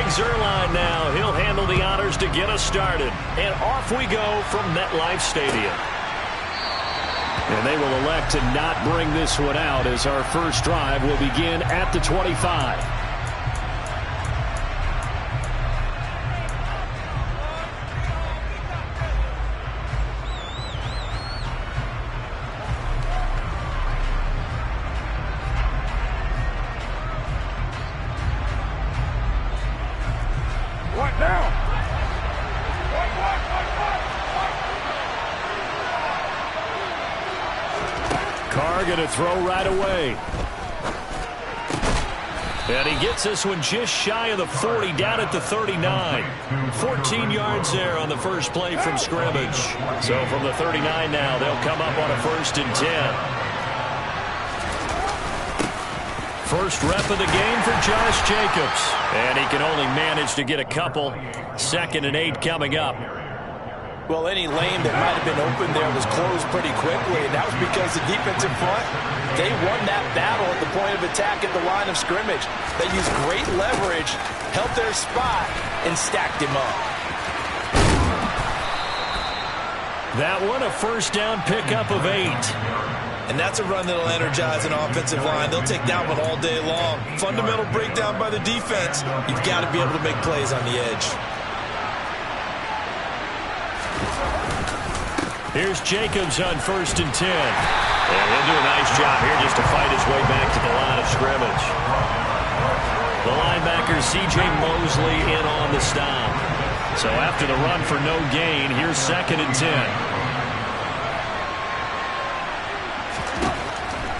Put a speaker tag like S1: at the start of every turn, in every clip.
S1: Zuerlein now. He'll handle the honors to get us started. And off we go from MetLife Stadium. And they will elect to not bring this one out as our first drive will begin at the 25. Going to throw right away. And he gets this one just shy of the 40, down at the 39. 14 yards there on the first play from scrimmage. So from the 39 now, they'll come up on a 1st and 10. First rep of the game for Josh Jacobs. And he can only manage to get a couple. 2nd and 8 coming up.
S2: Well, any lane that might have been open there was closed pretty quickly, and that was because the defensive front, they won that battle at the point of attack at the line of scrimmage. They used great leverage, held their spot, and stacked him up.
S1: That one, a first down pickup of 8.
S2: And that's a run that'll energize an offensive line. They'll take that one all day long. Fundamental breakdown by the defense. You've got to be able to make plays on the edge.
S1: Here's Jacobs on 1st and 10. And he'll do a nice job here just to fight his way back to the line of scrimmage. The linebacker C.J. Mosley in on the stop. So after the run for no gain, here's 2nd and 10.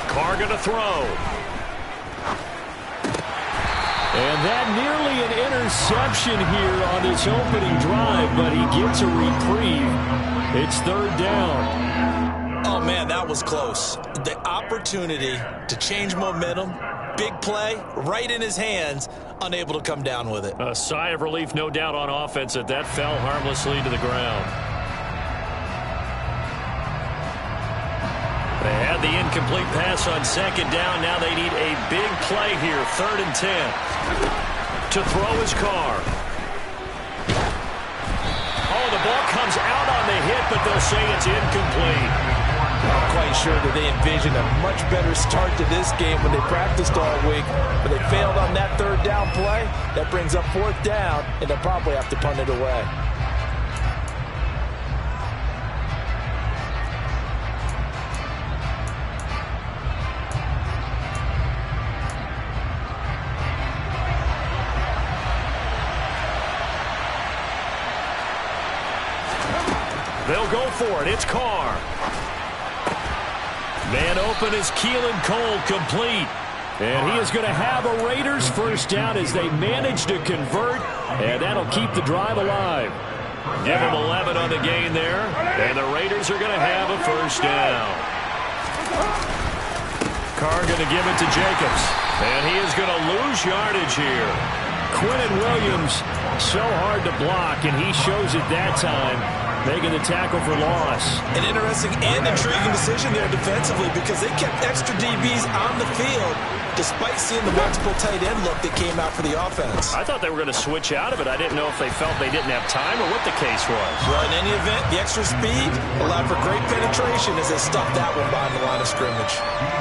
S1: Carr going to throw. And that nearly an interception here on this opening drive, but he gets a reprieve. It's 3rd down.
S2: Oh, man, that was close. The opportunity to change momentum, big play, right in his hands, unable to come down with it.
S1: A sigh of relief, no doubt, on offense that fell harmlessly to the ground. They had the incomplete pass on 2nd down. Now they need a big play here, 3rd and 10. To throw his Carr. Oh, the ball comes out on the hit, but they'll say it's incomplete.
S2: I'm quite sure that they envisioned a much better start to this game when they practiced all week, but they failed on that 3rd down play. That brings up 4th down, and they'll probably have to punt it away.
S1: They'll go for it. It's Carr. Man open is Keelan Cole, complete. And he is going to have a Raiders first down as they manage to convert, and that'll keep the drive alive. Give them 11 on the gain there, and the Raiders are going to have a first down. Carr going to give it to Jacobs, and he is going to lose yardage here. Quinnen Williams, so hard to block, and he shows it that time, making the tackle for loss.
S2: An interesting and intriguing decision there defensively because they kept extra DBs on the field despite seeing the multiple tight end look that came out for the offense.
S1: I thought they were going to switch out of it. I didn't know if they felt they didn't have time or what the case was.
S2: Well, in any event, the extra speed allowed for great penetration as they stuffed that one behind the line of scrimmage.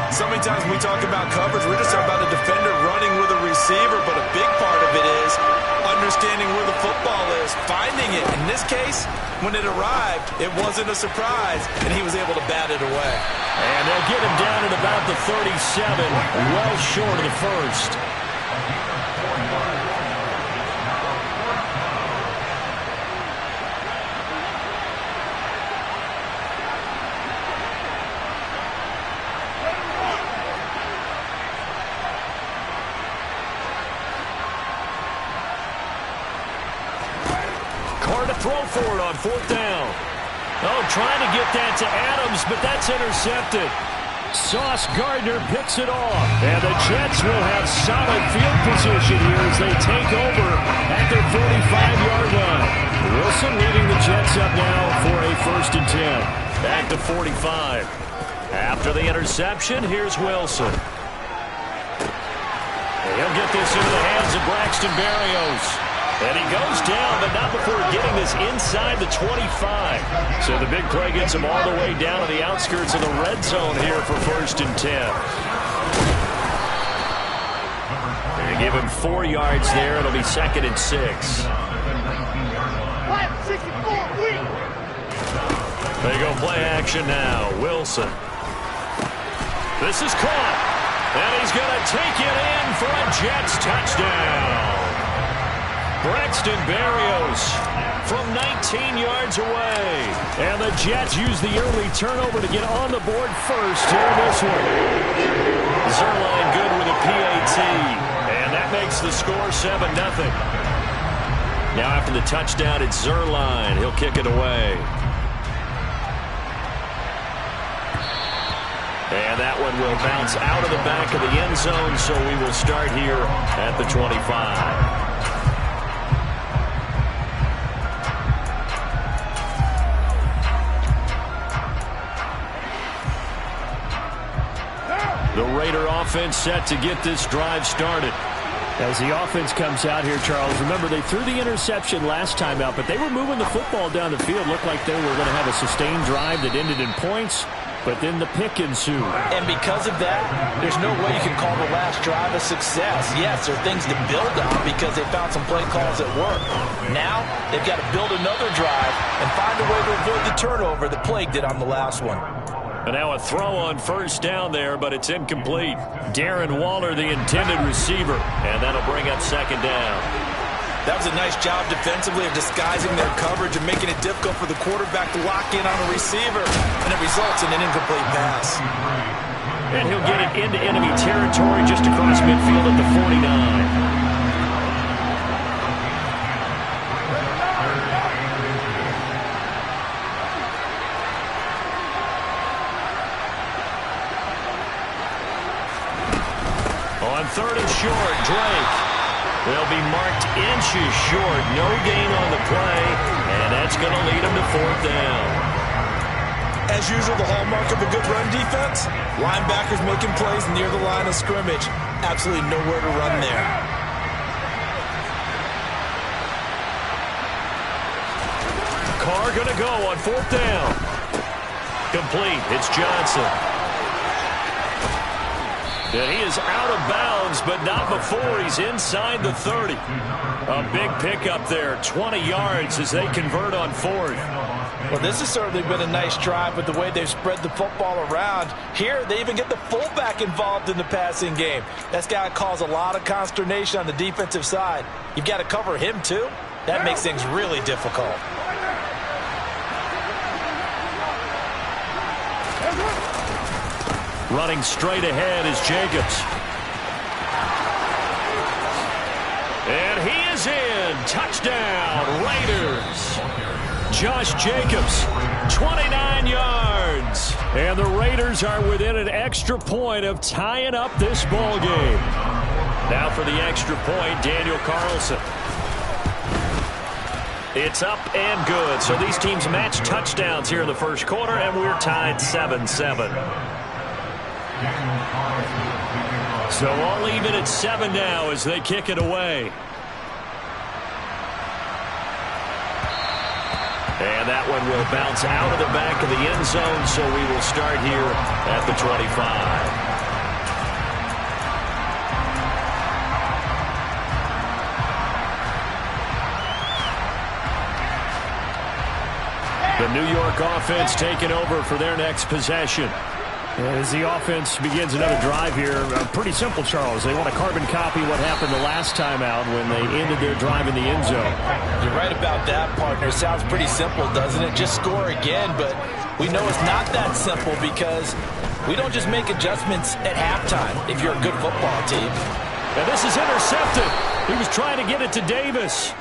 S2: So many times when we talk about coverage, we're just talking about a defender running with a receiver, but a big part of it is understanding where the football is, finding it. In this case, when it arrived, it wasn't a surprise, and he was able to bat it away.
S1: And they'll get him down at about the 37, well short of the first. Carr to throw for it on 4th down. Oh, trying to get that to Adams, but that's intercepted. Sauce Gardner picks it off. And the Jets will have solid field position here as they take over at their 45-yard line. Wilson leading the Jets up now for a 1st and 10. Back to 45. After the interception, here's Wilson. He'll get this into the hands of Braxton Berrios. And he goes down, but not before getting this inside the 25. So the big play gets him all the way down to the outskirts of the red zone here for 1st and 10. They give him 4 yards there. It'll be 2nd and 6. They go play action now. Wilson. This is caught. And he's going to take it in for a Jets touchdown. Braxton Berrios from 19 yards away. And the Jets use the early turnover to get on the board first here in this one. Zuerlein good with a PAT. And that makes the score 7-0. Now after the touchdown, it's Zuerlein. He'll kick it away. And that one will bounce out of the back of the end zone, so we will start here at the 25. The Raider offense set to get this drive started. As the offense comes out here, Charles, remember they threw the interception last time out, but they were moving the football down the field. Looked like they were going to have a sustained drive that ended in points, but then the pick ensued.
S2: And because of that, there's no way you can call the last drive a success. Yes, there are things to build on because they found some play calls that work. Now, they've got to build another drive and find a way to avoid the turnover that plagued it on the last one.
S1: And now a throw on 1st down there, but it's incomplete. Darren Waller, the intended receiver, and that'll bring up 2nd down.
S2: That was a nice job defensively of disguising their coverage and making it difficult for the quarterback to lock in on a receiver, and it results in an incomplete pass.
S1: And he'll get it into enemy territory just across midfield at the 49. On 3rd and short, Drake. They'll be marked inches short. No gain on the play, and that's going to lead them to 4th down.
S2: As usual, the hallmark of a good run defense, linebackers making plays near the line of scrimmage. Absolutely nowhere to run there.
S1: Carr going to go on 4th down. Complete. It's Johnson. And he is out of bounds, but not before he's inside the 30. A big pickup there, 20 yards as they convert on 4th.
S2: Well, this has certainly been a nice drive with the way they've spread the football around. Here, they even get the fullback involved in the passing game. That's got to cause a lot of consternation on the defensive side. You've got to cover him, too. That makes things really difficult.
S1: Running straight ahead is Jacobs. And he is in. Touchdown, Raiders. Josh Jacobs, 29 yards. And the Raiders are within an extra point of tying up this ball game. Now for the extra point, Daniel Carlson. It's up and good. So these teams match touchdowns here in the first quarter, and we're tied 7-7. So all even at 7 now as they kick it away. And that one will bounce out of the back of the end zone, so we will start here at the 25. The New York offense taking over for their next possession. As the offense begins another drive here, pretty simple, Charles. They want to carbon copy what happened the last time out when they ended their drive in the end zone.
S2: You're right about that, partner. Sounds pretty simple, doesn't it? Just score again, but we know it's not that simple because we don't just make adjustments at halftime if you're a good football team.
S1: And this is intercepted. He was trying to get it to Davis.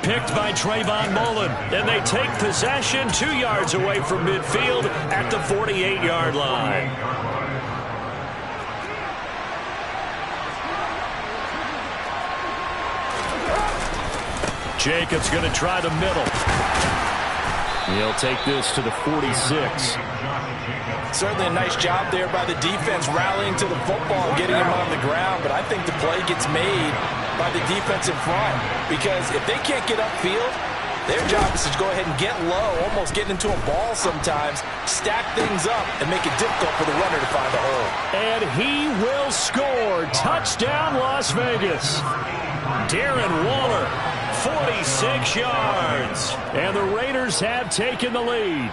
S1: Picked by Trayvon Mullen. And they take possession 2 yards away from midfield at the 48-yard line. Jacobs going to try the middle. He'll take this to the 46.
S2: Certainly a nice job there by the defense rallying to the football and getting him on the ground, but I think the play gets made by the defense in front, because if they can't get upfield, their job is to go ahead and get low, almost get into a ball sometimes, stack things up, and make it difficult for the runner to find a hole.
S1: And he will score. Touchdown, Las Vegas. Darren Waller, 46 yards. And the Raiders have taken the lead.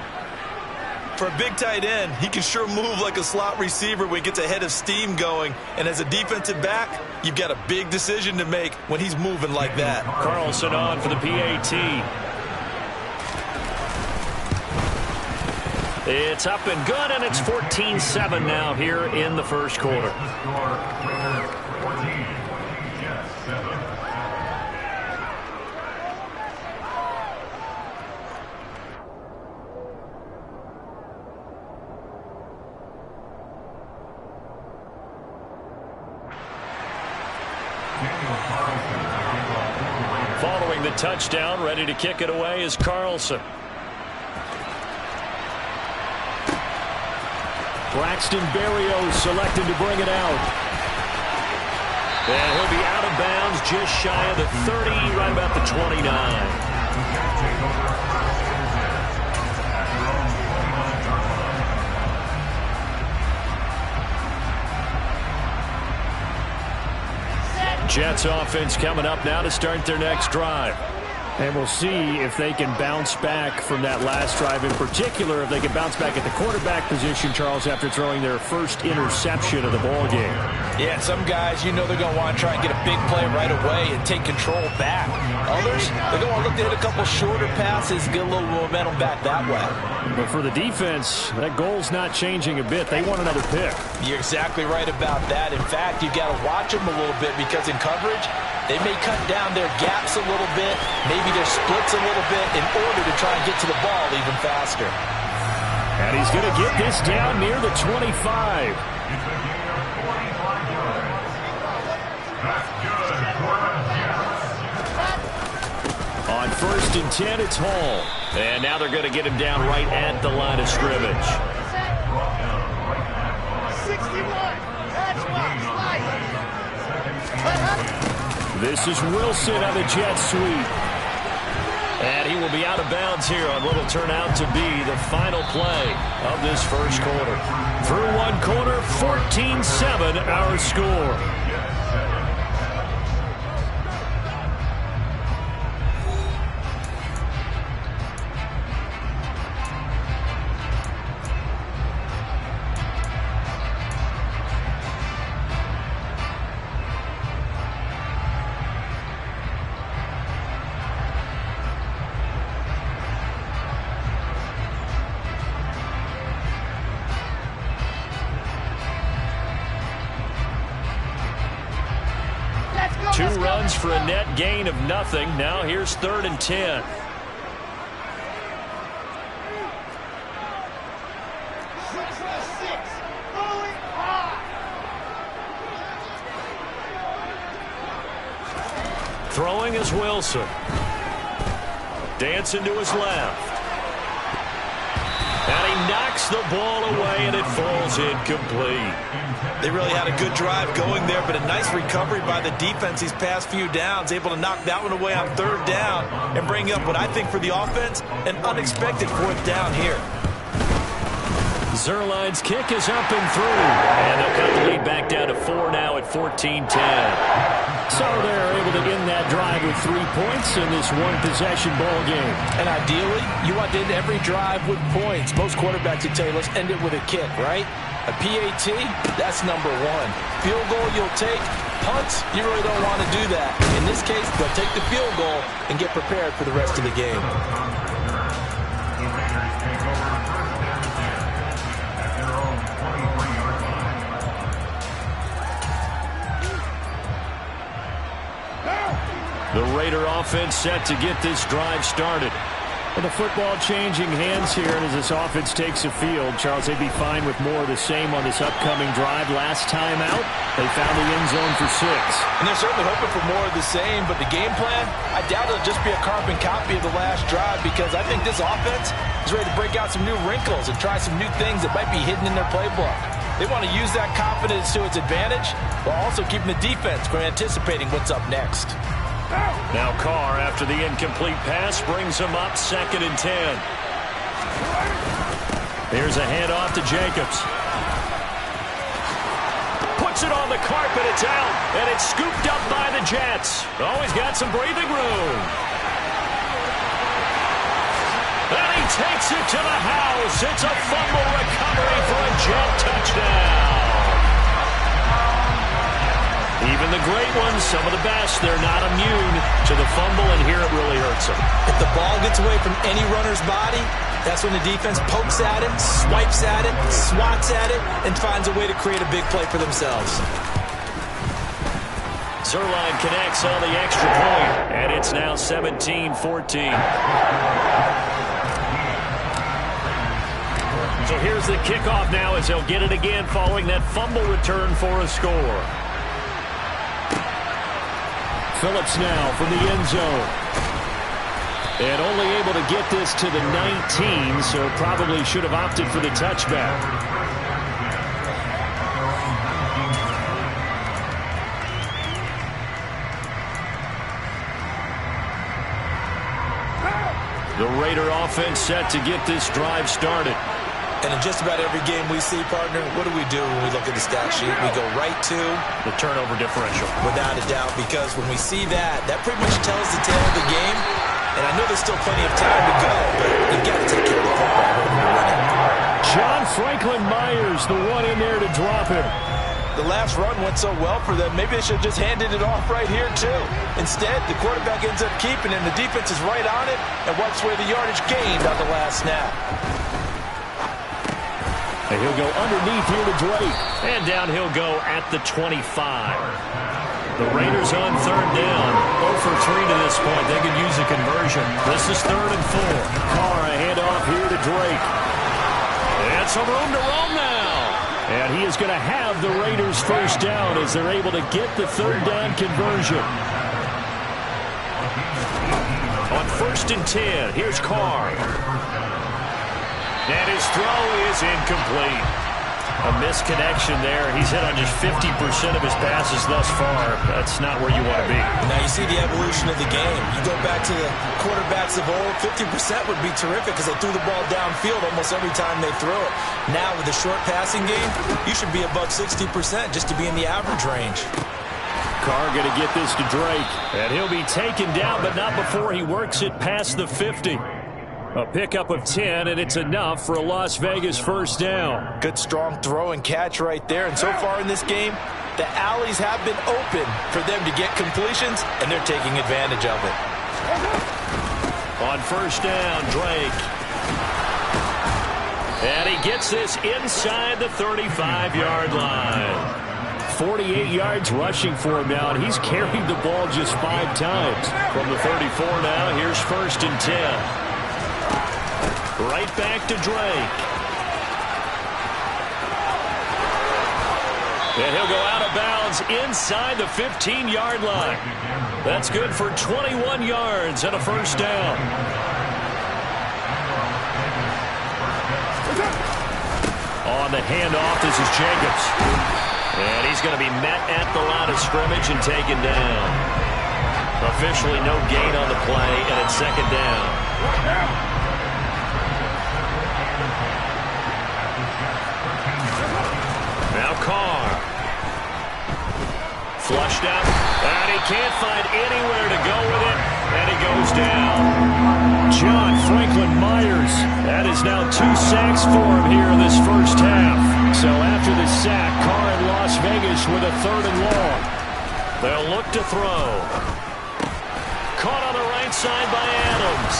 S2: For a big tight end, he can sure move like a slot receiver when he gets a head of steam going. And as a defensive back, you've got a big decision to make when he's moving like that.
S1: Carlson on for the PAT. It's up and good, and it's 14-7 now here in the first quarter. Following the touchdown, ready to kick it away is Carlson. Braxton Berrios selected to bring it out. And he'll be out of bounds just shy of the 30, right about the 29. Jets offense coming up now to start their next drive. And we'll see if they can bounce back from that last drive. In particular, if they can bounce back at the quarterback position, Charles, after throwing their first interception of the ball game.
S2: Yeah, some guys, you know they're going to want to try and get a big play right away and take control back. Others, they're going to look to hit a couple shorter passes, get a little momentum back that way.
S1: But for the defense, that goal's not changing a bit. They want another pick.
S2: You're exactly right about that. In fact, you've got to watch them a little bit, because in coverage, they may cut down their gaps a little bit, maybe their splits a little bit, in order to try and get to the ball even faster.
S1: And he's going to get this down near the 25. On 1st and 10, it's Hall. And now they're going to get him down right at the line of scrimmage.
S3: 61. That's
S1: This is Wilson on the jet sweep. And he will be out of bounds here on what will turn out to be the final play of this first quarter. Through one quarter, 14-7 our score. Two runs for a net gain of nothing. Now here's 3rd and 10. Throwing is Wilson. Dancing to his left. And he knocks the ball away, and it falls incomplete.
S2: They really had a good drive going there, but a nice recovery by the defense these past few downs, able to knock that one away on 3rd down and bring up what I think for the offense, an unexpected 4th down here.
S1: Zuerlein's kick is up and through, and they'll cut the lead back down to 4 now at 14-10. So they're able to end that drive with 3 points in this one-possession ball game.
S2: And ideally, you want to end every drive with points. Most quarterbacks would tell you, let's end it with a kick, right? A PAT, that's number 1. Field goal you'll take. Punts, you really don't want to do that. In this case, they'll take the field goal and get prepared for the rest of the game.
S1: The Raider offense set to get this drive started. Well, the football changing hands here, and as this offense takes the field, Charles, they'd be fine with more of the same on this upcoming drive. Last time out, they found the end zone for 6.
S2: And they're certainly hoping for more of the same, but the game plan, I doubt it'll just be a carbon copy of the last drive, because I think this offense is ready to break out some new wrinkles and try some new things that might be hidden in their playbook. They want to use that confidence to its advantage while also keeping the defense from anticipating what's up next.
S1: Now Carr, after the incomplete pass, brings him up 2nd and 10. Here's a handoff to Jacobs. Puts it on the carpet, it's out, and it's scooped up by the Jets. Always got some breathing room. And he takes it to the house. It's a fumble recovery for a Jet touchdown. Even the great ones, some of the best, they're not immune to the fumble, and here it really hurts them.
S2: If the ball gets away from any runner's body, that's when the defense pokes at it, swipes at it, swats at it, and finds a way to create a big play for themselves.
S1: Zuerlein connects on the extra point, and it's now 17-14. So here's the kickoff now as they'll get it again following that fumble return for a score. Phillips now from the end zone. And only able to get this to the 19, so probably should have opted for the touchback. The Raider offense set to get this drive started.
S2: And in just about every game we see, partner, what do we do when we look at the stat sheet? We go right to
S1: the turnover differential.
S2: Without a doubt, because when we see that, that pretty much tells the tale of the game. And I know there's still plenty of time to go, but you've got to take care of the football when you're winning.
S1: John Franklin Myers, the one in there to drop him.
S2: The last run went so well for them, maybe they should have just handed it off right here, too. Instead, the quarterback ends up keeping it, and the defense is right on it and wipes away the yardage gained on the last snap.
S1: And he'll go underneath here to Drake. And down he'll go at the 25. The Raiders on 3rd down. 0 for 3 to this point. They could use a conversion. This is 3rd and 4. Carr, a handoff here to Drake. And some room to roam now. And he is going to have the Raiders first down as they're able to get the 3rd down conversion. On 1st and 10, here's Carr. And his throw is incomplete. A misconnection there. He's hit on just 50% of his passes thus far. That's not where you want to be.
S2: Now you see the evolution of the game. You go back to the quarterbacks of old, 50% would be terrific because they threw the ball downfield almost every time they threw it. Now with the short passing game, you should be above 60% just to be in the average range.
S1: Carr going to get this to Drake. And he'll be taken down, but not before he works it past the 50. A pickup of 10, and it's enough for a Las Vegas first down.
S2: Good, strong throw and catch right there. And so far in this game, the alleys have been open for them to get completions, and they're taking advantage of it.
S1: On 1st down, Drake. And he gets this inside the 35-yard line. 48 yards rushing for him now, and he's carried the ball just 5 times. From the 34 now, here's 1st and 10. Right back to Drake. And he'll go out of bounds inside the 15-yard line. That's good for 21 yards and a first down. On the handoff, this is Jacobs. And he's going to be met at the line of scrimmage and taken down. Officially no gain on the play, and it's 2nd down. Now Carr. Flushed out. And he can't find anywhere to go with it. And he goes down. John Franklin Myers. That is now 2 sacks for him here in this first half. So after the sack, Carr in Las Vegas with a 3rd and long. They'll look to throw. Caught on the right side by Adams.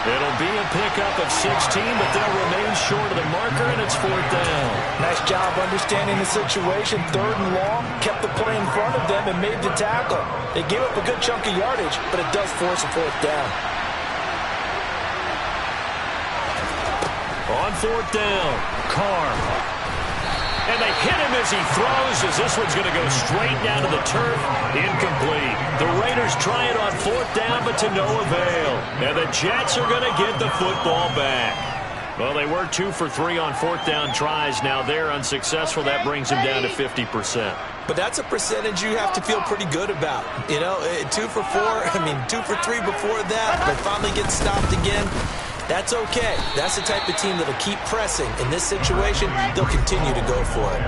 S1: It'll be a pickup of 16, but they'll remain short of the marker, and it's 4th down.
S2: Nice job understanding the situation. 3rd and long, kept the play in front of them and made the tackle. They gave up a good chunk of yardage, but it does force a 4th down.
S1: On 4th down, Carr. And they hit him as he throws, as this one's going to go straight down to the turf. Incomplete. The Raiders try it on 4th down, but to no avail. And the Jets are going to get the football back. Well, they were 2 for 3 on fourth down tries. Now they're unsuccessful. That brings them down to 50%.
S2: But that's a percentage you have to feel pretty good about. You know, 2 for 2 for 3 before that. They finally get stopped again. That's okay. That's the type of team that'll keep pressing. In this situation, they'll continue to go for it.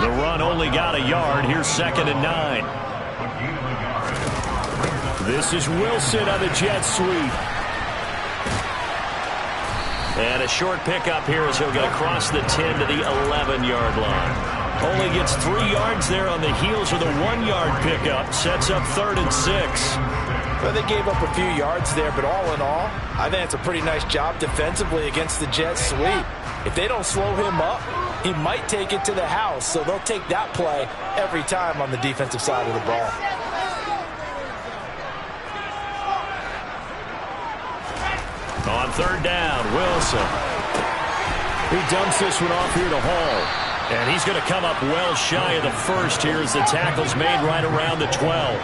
S1: The run only got a yard. Here's 2nd and 9. This is Wilson on the jet sweep. And a short pickup here as he'll get across the 10 to the 11-yard line. Only gets 3 yards there on the heels of the 1-yard pickup. Sets up 3rd and 6.
S2: Well, they gave up a few yards there, but all in all, I think it's a pretty nice job defensively against the jet sweep. If they don't slow him up, he might take it to the house, so they'll take that play every time on the defensive side of the ball.
S1: On 3rd down, Wilson. He dumps this one off here to Hall. And he's going to come up well shy of the first here as the tackle's made right around the 12.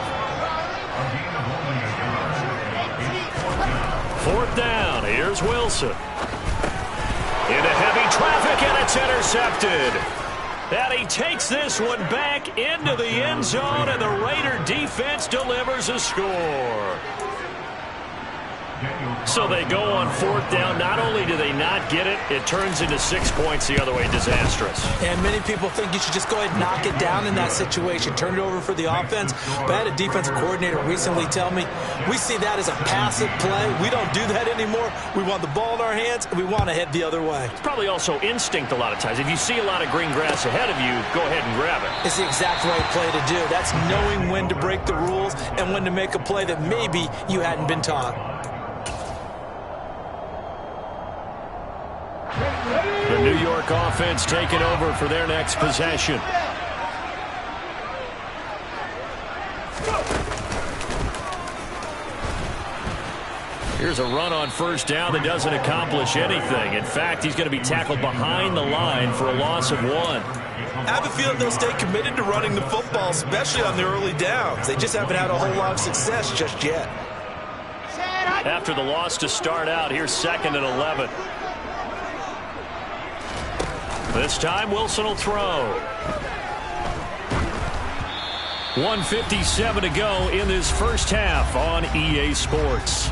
S1: 4th down, here's Wilson. Into heavy traffic, and it's intercepted. And he takes this one back into the end zone, and the Raider defense delivers a score. So they go on 4th down. Not only do they not get it, it turns into 6 points the other way. Disastrous.
S2: And many people think you should just go ahead and knock it down in that situation. Turn it over for the offense. But I had a defensive coordinator recently tell me, we see that as a passive play. We don't do that anymore. We want the ball in our hands, and we want to head the other way.
S1: It's probably also instinct a lot of times. If you see a lot of green grass ahead of you, go ahead and grab it.
S2: It's the exact right play to do. That's knowing when to break the rules and when to make a play that maybe you hadn't been taught.
S1: The New York offense taking over for their next possession. Here's a run on 1st down that doesn't accomplish anything. In fact, he's going to be tackled behind the line for a loss of 1.
S2: I have a feeling they'll stay committed to running the football, especially on the early downs. They just haven't had a whole lot of success just yet.
S1: After the loss to start out, here's 2nd and 11. This time, Wilson will throw. 1:57 to go in this first half on EA Sports.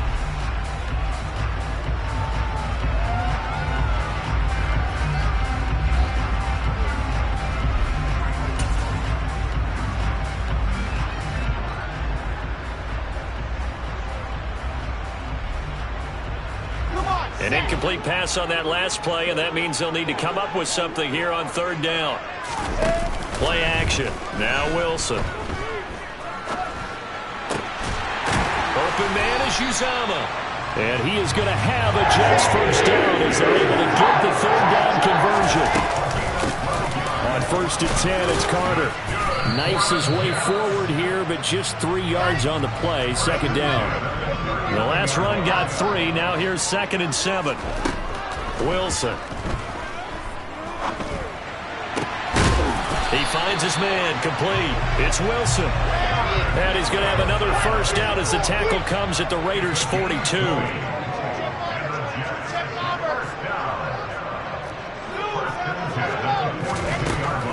S1: An incomplete pass on that last play, and that means they'll need to come up with something here on 3rd down. Play action. Now Wilson. Open man is Uzomah. And he is going to have a Jets first down as they're able to get the 3rd down conversion. On 1st and 10, it's Carter. Knifes his way forward here, but just 3 yards on the play. 2nd down. The last run got 3. Now here's 2nd and 7. Wilson. He finds his man complete. It's Wilson. And he's going to have another first down as the tackle comes at the Raiders' 42.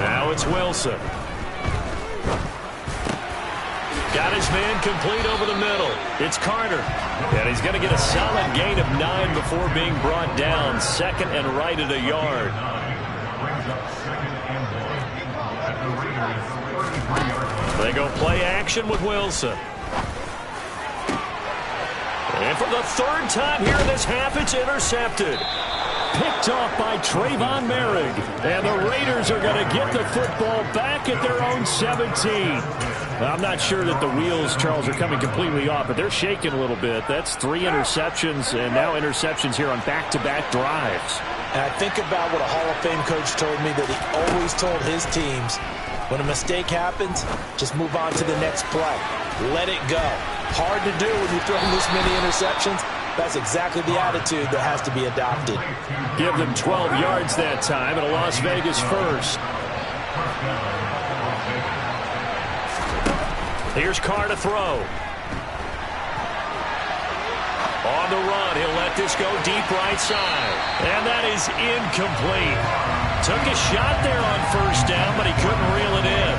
S1: Now it's Wilson. Got his man complete over the middle. It's Carter. And he's going to get a solid gain of 9 before being brought down. 2nd and right at a yard. They go play action with Wilson. And for the 3rd time here in this half, it's intercepted. Picked off by Trayvon Merrick. And the Raiders are going to get the football back at their own 17. I'm not sure that the wheels, Charles, are coming completely off, but they're shaking a little bit. That's 3 interceptions, and now interceptions here on back-to-back drives.
S2: And I think about what a Hall of Fame coach told me, that he always told his teams, when a mistake happens, just move on to the next play. Let it go. Hard to do when you're throwing this many interceptions. That's exactly the attitude that has to be adopted.
S1: Give them 12 yards that time, and a Las Vegas first. Here's Carr to throw. On the run, he'll let this go deep right side. And that is incomplete. Took a shot there on first down, but he couldn't reel it in.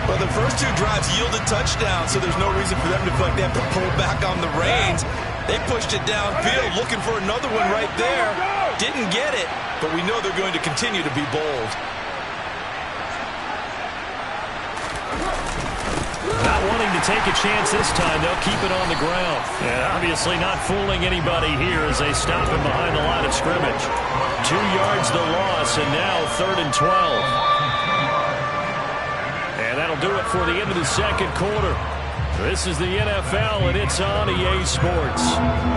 S2: Well, the first two drives yielded touchdowns, so there's no reason for them to feel like they have to pull back on the reins. They pushed it downfield, looking for another one right there. Didn't get it, but we know they're going to continue to be bold.
S1: Not wanting to take a chance this time, they'll keep it on the ground. And obviously not fooling anybody here as they stop him behind the line of scrimmage. 2 yards the loss, and now 3rd and 12. And that'll do it for the end of the second quarter. This is the NFL, and it's on EA Sports.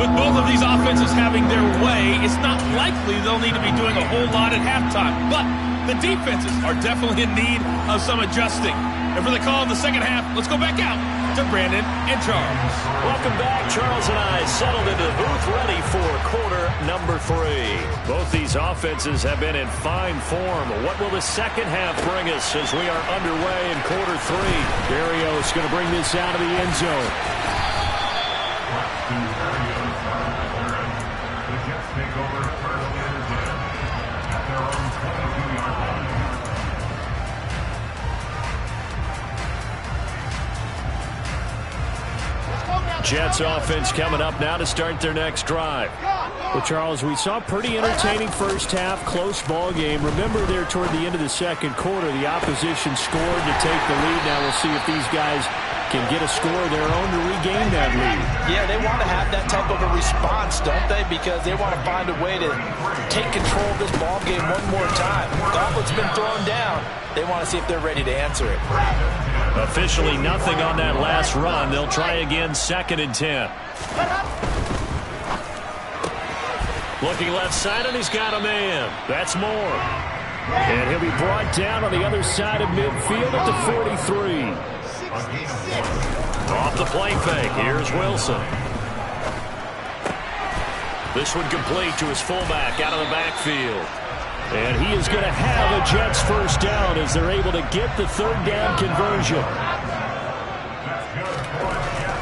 S4: With both of these offenses having their way, it's not likely they'll need to be doing a whole lot at halftime. But the defenses are definitely in need of some adjusting. And for the call of the second half, let's go back out to Brandon and Charles.
S1: Welcome back. Charles and I settled into the booth ready for quarter number 3. Both these offenses have been in fine form. What will the second half bring us as we are underway in quarter 3? Berrios going to bring this out of the end zone.
S5: The Jets take over first and 10 at their own 22-yard line.
S1: Jets offense coming up now to start their next drive. Well, Charles, we saw a pretty entertaining first half, close ball game. Remember there toward the end of the second quarter, the opposition scored to take the lead. Now we'll see if these guys can get a score of their own to regain that lead.
S2: Yeah, they want to have that type of a response, don't they? Because they want to find a way to take control of this ball game one more time. Gauntlet's been thrown down. They want to see if they're ready to answer it.
S1: Officially nothing on that last run. They'll try again, 2nd and 10. Looking left side, and he's got a man. That's Moore. And he'll be brought down on the other side of midfield at the 43. Off the play fake, here's Wilson. This one complete to his fullback out of the backfield. And he is going to have a Jets first down as they're able to get the 3rd down conversion.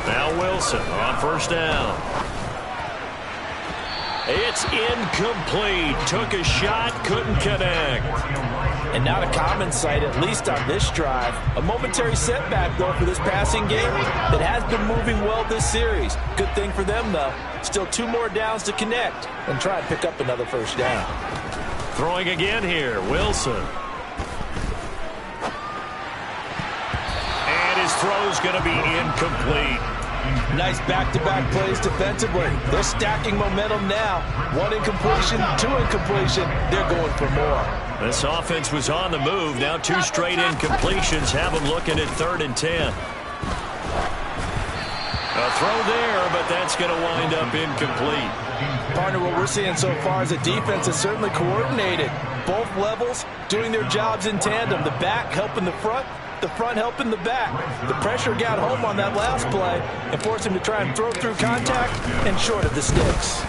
S1: Now Wilson on first down. It's incomplete. Took a shot, couldn't connect.
S2: And not a common sight, at least on this drive. A momentary setback, though, for this passing game that has been moving well this series. Good thing for them, though. Still 2 more downs to connect and try and pick up another first down.
S1: Throwing again here, Wilson. And his throw's going to be incomplete.
S2: Nice back-to-back plays defensively. They're stacking momentum now. 1 incompletion, 2 incompletion. They're going for more.
S1: This offense was on the move. Now 2 straight incompletions have them looking at 3rd and 10. A throw there, but that's going to wind up incomplete.
S2: Partner, what we're seeing so far is a defense that's certainly coordinated. Both levels doing their jobs in tandem. The back helping the front helping the back. The pressure got home on that last play and forced him to try and throw through contact and short of the sticks.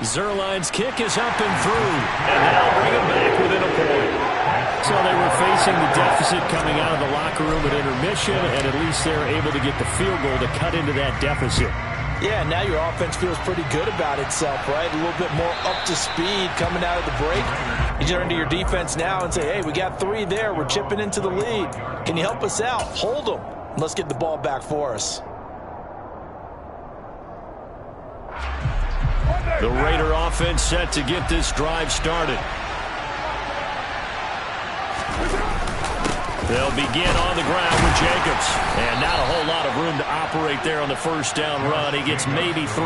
S1: Zuerlein's kick is up and through, and that'll bring him back within a point. So they were facing the deficit coming out of the locker room at intermission, and at least they're able to get the field goal to cut into that deficit.
S2: Yeah, now your offense feels pretty good about itself, right? A little bit more up to speed coming out of the break. You turn to your defense now and say, hey, we got 3 there. We're chipping into the lead. Can you help us out? Hold them. Let's get the ball back for us.
S1: The Raider offense set to get this drive started. They'll begin on the ground with Jacobs. And not a whole lot of room to operate there on the first down run. He gets maybe 3.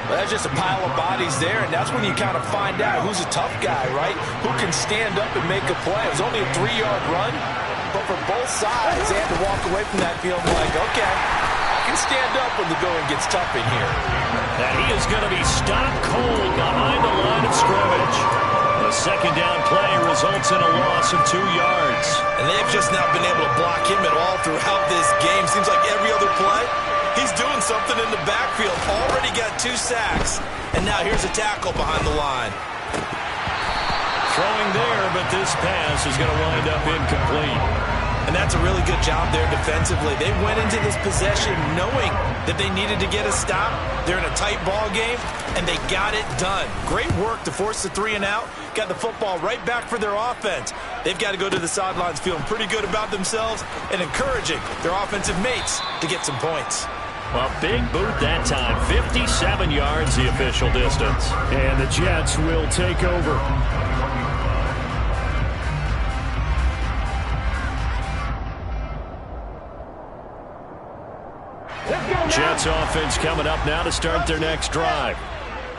S2: Well, that's just a pile of bodies there, and that's when you kind of find out who's a tough guy, right? Who can stand up and make a play. It was only a 3-yard run, but for both sides, they had to walk away from that feeling like, okay, I can stand up when the going gets tough in here.
S1: And he is going to be stopped cold behind the line of scrimmage. The second down play results in a loss of 2 yards.
S2: And they've just not been able to block him at all throughout this game. Seems like every other play, he's doing something in the backfield. Already got 2 sacks. And now here's a tackle behind the line.
S1: Throwing there, but this pass is going to wind up incomplete.
S2: And that's a really good job there defensively. They went into this possession knowing that they needed to get a stop. They're in a tight ball game, and they got it done. Great work to force the 3 and out. Got the football right back for their offense. They've got to go to the sidelines feeling pretty good about themselves and encouraging their offensive mates to get some points.
S1: A big boot that time. 57 yards the official distance. And the Jets will take over. Jets offense coming up now to start their next drive.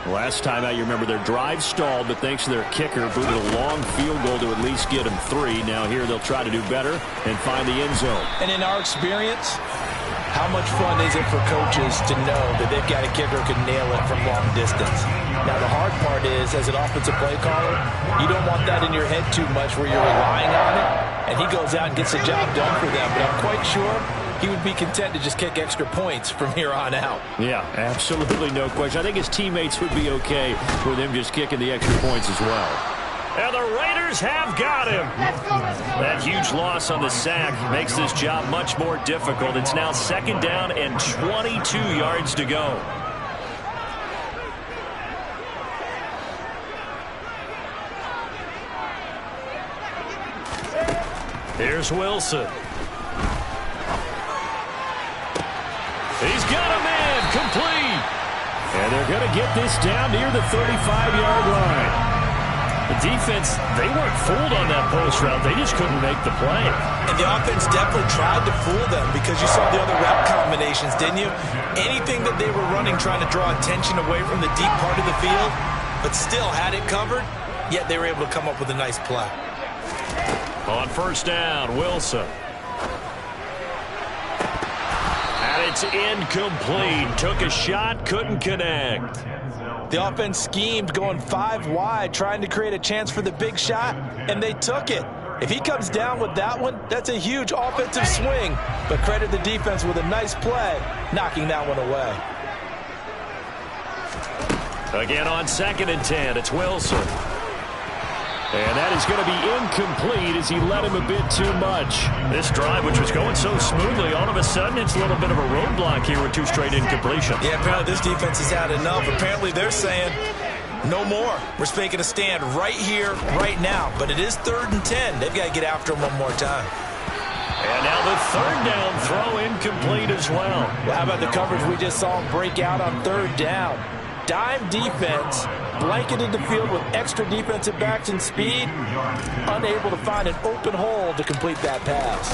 S1: Last time out, you remember their drive stalled, but thanks to their kicker, booted a long field goal to at least get them 3. Now here they'll try to do better and find the end zone.
S2: And in our experience, how much fun is it for coaches to know that they've got a kicker who can nail it from long distance? Now, the hard part is, as an offensive play caller, you don't want that in your head too much where you're relying on it, and he goes out and gets the job done for them. But I'm quite sure he would be content to just kick extra points from here on out.
S1: Yeah, absolutely no question. I think his teammates would be okay with him just kicking the extra points as well. And the Raiders have got him.
S3: Let's go, let's go.
S1: That huge loss on the sack makes this job much more difficult. It's now 2nd down and 22 yards to go. Here's Wilson. He's got a man complete. And they're going to get this down near the 35-yard line. The defense, they weren't fooled on that post route. They just couldn't make the play.
S2: And the offense definitely tried to fool them because you saw the other route combinations, didn't you? Anything that they were running trying to draw attention away from the deep part of the field, but still had it covered, yet they were able to come up with a nice play.
S1: On 1st down, Wilson. It's incomplete. Took a shot, couldn't connect.
S2: The offense schemed going 5 wide, trying to create a chance for the big shot, and they took it. If he comes down with that one, that's a huge offensive swing. But credit the defense with a nice play, knocking that one away.
S1: Again on 2nd and 10, it's Wilson. And that is going to be incomplete as he led him a bit too much. This drive, which was going so smoothly, all of a sudden it's a little bit of a roadblock here with 2 straight incompletions.
S2: Yeah, apparently this defense has had enough. Apparently they're saying, no more. We're making a stand right here, right now. But it is 3rd and 10. They've got to get after him one more time.
S1: And now the 3rd down throw incomplete as well.
S2: Well, how about the coverage we just saw him break out on 3rd down? Dime defense, blanketed the field with extra defensive backs and speed, unable to find an open hole to complete that pass.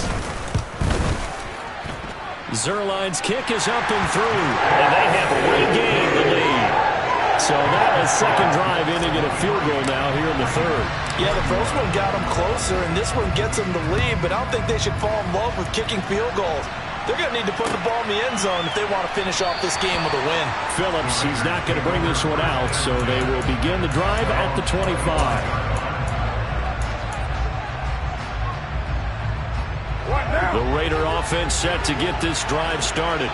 S1: Zuerlein's kick is up and through, and they have regained the lead. So now a 2nd drive ending in a field goal now here in the 3rd.
S2: Yeah, the first one got them closer, and this one gets them the lead, but I don't think they should fall in love with kicking field goals. They're going to need to put the ball in the end zone if they want to finish off this game with a win.
S1: Phillips, he's not going to bring this one out, so they will begin the drive at the 25. The Raider offense set to get this drive started.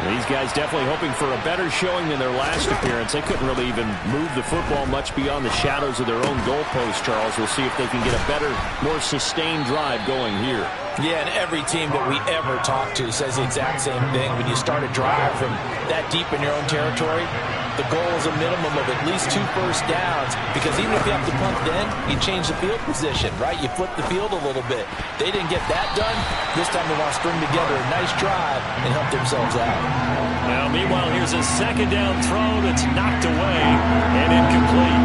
S1: These guys definitely hoping for a better showing than their last appearance. They couldn't really even move the football much beyond the shadows of their own goalpost, Charles. We'll see if they can get a better, more sustained drive going here.
S2: Yeah, and every team that we ever talk to says the exact same thing. When you start a drive from that deep in your own territory, the goal is a minimum of at least 2 first downs, because even if you have to punt then, you change the field position, right? You flip the field a little bit. They didn't get that done. This time they want to string together a nice drive and help themselves out.
S1: Now, meanwhile, here's a 2nd down throw that's knocked away and incomplete.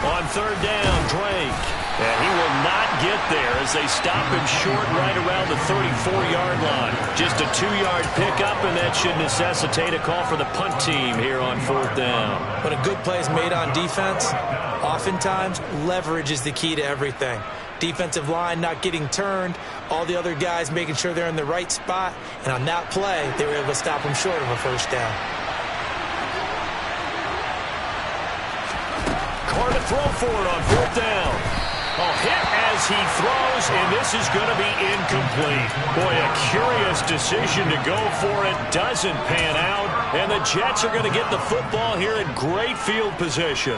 S1: On 3rd down, Drake. And he will not get there as they stop him short right around the 34-yard line. Just a 2-yard pickup, and that should necessitate a call for the punt team here on 4th down.
S2: When a good play is made on defense, oftentimes leverage is the key to everything. Defensive line not getting turned, all the other guys making sure they're in the right spot, and on that play, they were able to stop him short of a 1st down.
S1: Carr to throw for it on 4th down. A hit as he throws, and this is going to be incomplete. Boy, a curious decision to go for it. Doesn't pan out, and the Jets are going to get the football here in great field position.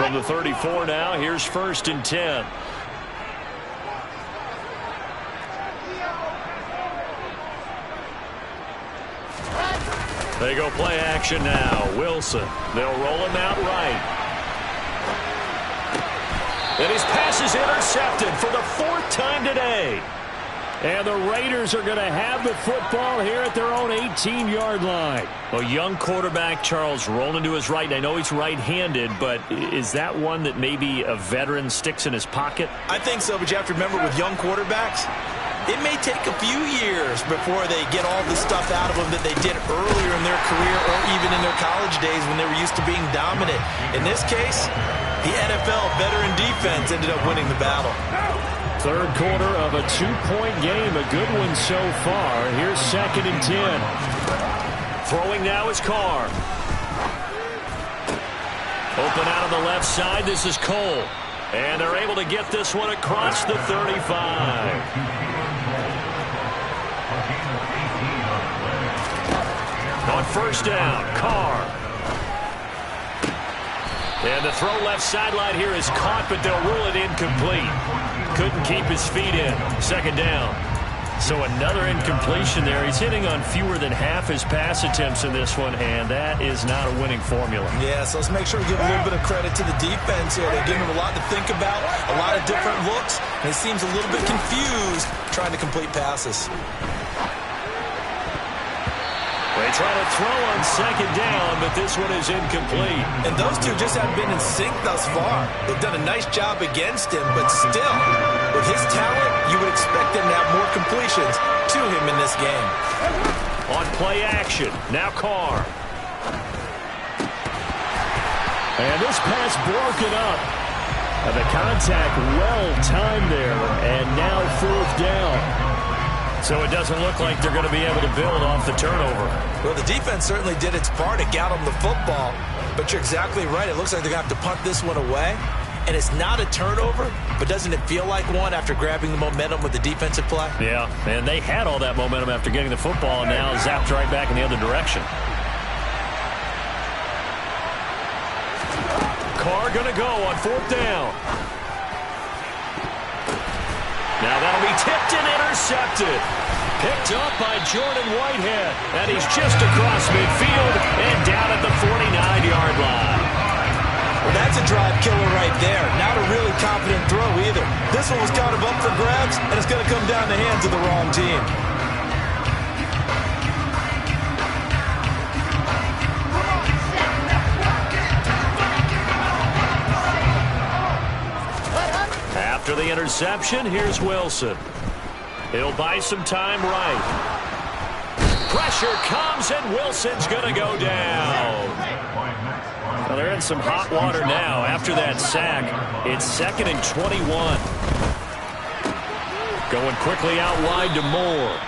S1: From the 34 now, here's 1st and 10. They go play action now. Wilson. They'll roll him out right. And his pass is intercepted for the 4th time today. And the Raiders are going to have the football here at their own 18-yard line. A young quarterback, Charles, rolling to his right. And I know he's right-handed, but is that one that maybe a veteran sticks in his pocket?
S2: I think so, but you have to remember with young quarterbacks, it may take a few years before they get all the stuff out of them that they did earlier in their career or even in their college days when they were used to being dominant. In this case, the NFL veteran defense ended up winning the battle.
S1: 3rd quarter of a 2-point game. A good one so far. Here's 2nd and 10. Throwing now is Carr. Open out on the left side. This is Cole. And they're able to get this one across the 35. On 1st down, Carr. And the throw left sideline here is caught, but they'll rule it incomplete. Couldn't keep his feet in. 2nd down. So another incompletion there. He's hitting on fewer than half his pass attempts in this one, and that is not a winning formula.
S2: Yeah, so let's make sure we give a little bit of credit to the defense here. They're giving him a lot to think about, a lot of different looks, and he seems a little bit confused trying to complete passes.
S1: They try to throw on 2nd down, but this one is incomplete.
S2: And those two just haven't been in sync thus far. They've done a nice job against him, but still, with his talent, you would expect them to have more completions to him in this game.
S1: On play action, now Carr. And this pass broken up. And the contact well timed there, and now 4th down. So it doesn't look like they're going to be able to build off the turnover.
S2: Well, the defense certainly did its part to get them the football. But you're exactly right. It looks like they're going to have to punt this one away. And it's not a turnover, but doesn't it feel like one after grabbing the momentum with the defensive play?
S1: Yeah, and they had all that momentum after getting the football, and now zapped right back in the other direction. Carr going to go on 4th down. Now that'll be tipped and intercepted. Picked up by Jordan Whitehead. And he's just across midfield and down at the 49-yard line.
S2: Well, that's a drive killer right there. Not a really confident throw either. This one was kind of up for grabs, and it's going to come down the hands of the wrong team.
S1: After the interception, here's Wilson. He'll buy some time right. Pressure comes, and Wilson's going to go down. Well, they're in some hot water now. After that sack, it's 2nd and 21. Going quickly out wide to Moore.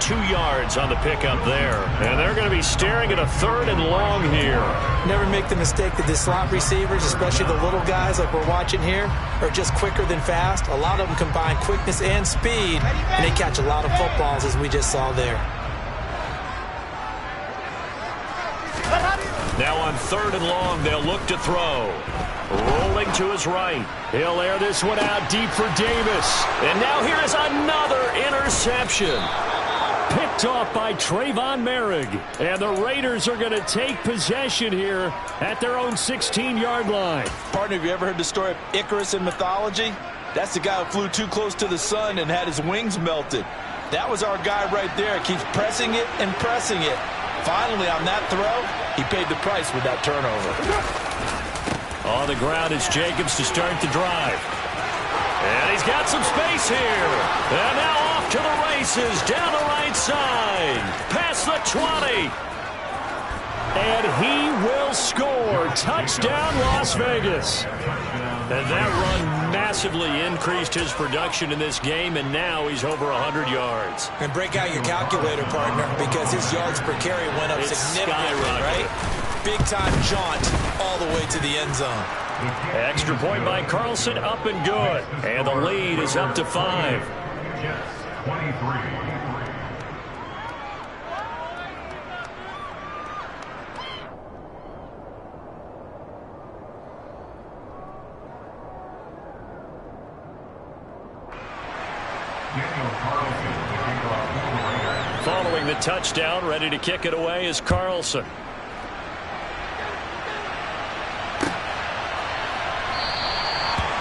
S1: 2 yards on the pickup there. And they're going to be staring at a 3rd and long here.
S2: Never make the mistake that the slot receivers, especially the little guys like we're watching here, are just quicker than fast. A lot of them combine quickness and speed, and they catch a lot of footballs, as we just saw there.
S1: Now on 3rd and long, they'll look to throw. Rolling to his right. He'll air this one out deep for Davis. And now here is another interception. Picked off by Trayvon Merrick. And the Raiders are going to take possession here at their own 16-yard line.
S2: Partner, have you ever heard the story of Icarus in mythology? That's the guy who flew too close to the sun and had his wings melted. That was our guy right there. Keeps pressing it and pressing it. Finally, on that throw, he paid the price with that turnover.
S1: On the ground is Jacobs to start the drive. And he's got some space here. And now off to the races down the right side. Past the 20. And he will score. Touchdown, Las Vegas. And that run massively increased his production in this game, and now he's over 100 yards.
S2: And break out your calculator, partner, because his yards per carry went up significantly, right? Big-time jaunt all the way to the end zone.
S1: Extra point by Carlson, up and good. And the lead is up to 5.
S5: Jets 23. Daniel Carlson to kick off for the Raiders.
S1: Following the touchdown, ready to kick it away is Carlson.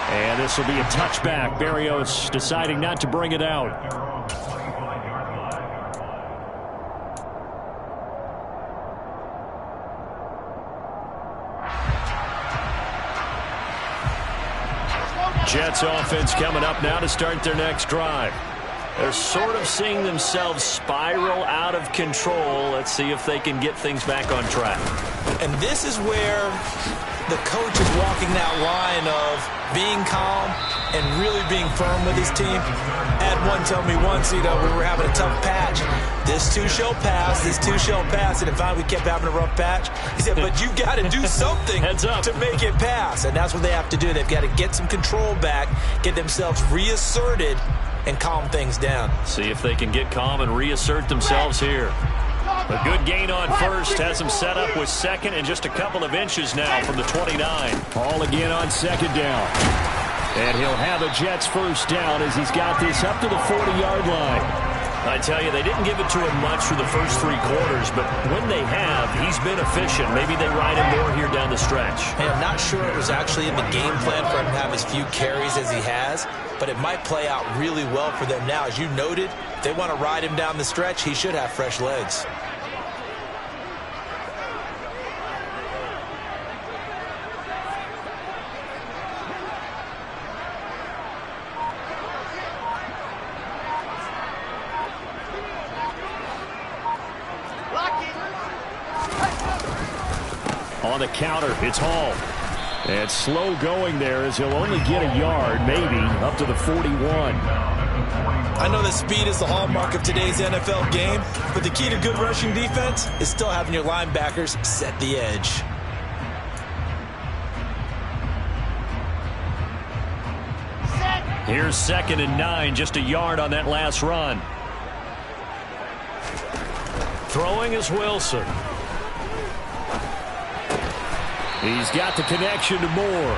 S1: And this will be a touchback. Berrios deciding not to bring it out.
S5: Their own 25-yard line.
S1: Jets offense coming up now to start their next drive. They're sort of seeing themselves spiral out of control. Let's see if they can get things back on track.
S2: And this is where the coach is walking that line of being calm and really being firm with his team. Had one tell me once, we were having a tough patch. This too shall pass, this too shall pass. And finally we kept having a rough patch. He said, but you got to do something to make it pass. And that's what they have to do. They've got to get some control back, get themselves reasserted, and calm things down.
S1: See if they can get calm and reassert themselves here. A good gain on first has him set up with second and just a couple of inches now from the 29. Ball again on second down. And he'll have a Jets first down as he's got this up to the 40-yard line. I tell you, they didn't give it to him much for the first 3 quarters, but when they have, he's been efficient. Maybe they ride him more here down the stretch.
S2: Hey, I'm not sure it was actually in the game plan for him to have as few carries as he has, but it might play out really well for them now. As you noted, if they want to ride him down the stretch, he should have fresh legs.
S1: On the counter, it's Hall. And slow going there as he'll only get a yard, maybe, up to the 41.
S2: I know that speed is the hallmark of today's NFL game, but the key to good rushing defense is still having your linebackers set the edge.
S1: Here's 2nd and 9, just a yard on that last run. Throwing is Wilson. He's got the connection to Moore.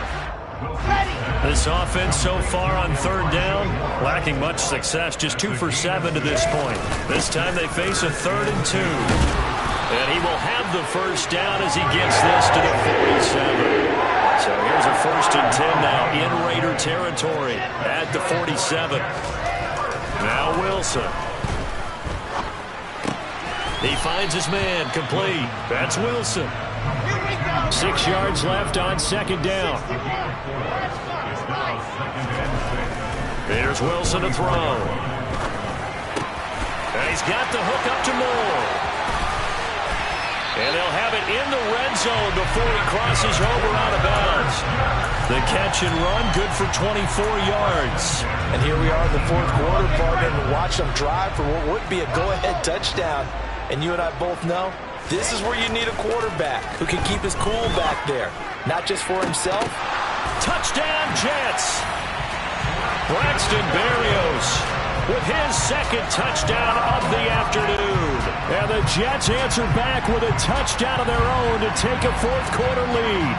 S1: This offense so far on 3rd down, lacking much success, just 2 for 7 to this point. This time they face a 3rd and 2. And he will have the first down as he gets this to the 47. So here's a 1st and 10 now in Raider territory at the 47. Now Wilson. He finds his man, complete. That's Wilson. 6 yards left on 2nd down. Here's Wilson to throw. And he's got the hook up to Moore. And they'll have it in the red zone before he crosses over out of bounds. The catch and run, good for 24 yards.
S2: And here we are in the 4th quarter, partner, and watch them drive for what would be a go-ahead touchdown. And you and I both know this is where you need a quarterback who can keep his cool back there, not just for himself.
S1: Touchdown, Jets. Braxton Berrios with his 2nd touchdown of the afternoon. And the Jets answer back with a touchdown of their own to take a 4th quarter lead.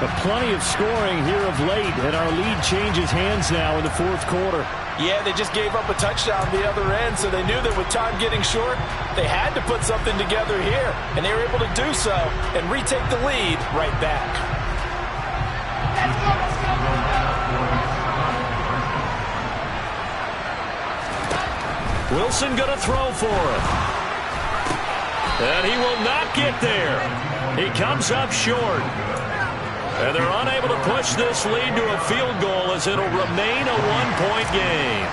S1: But plenty of scoring here of late, and our lead changes hands now in the 4th quarter.
S2: Yeah, they just gave up a touchdown on the other end, so they knew that with time getting short, they had to put something together here, and they were able to do so and retake the lead right back.
S1: Wilson going to throw for it. And he will not get there. He comes up short. And they're unable to push this lead to a field goal as it'll remain a 1-point game.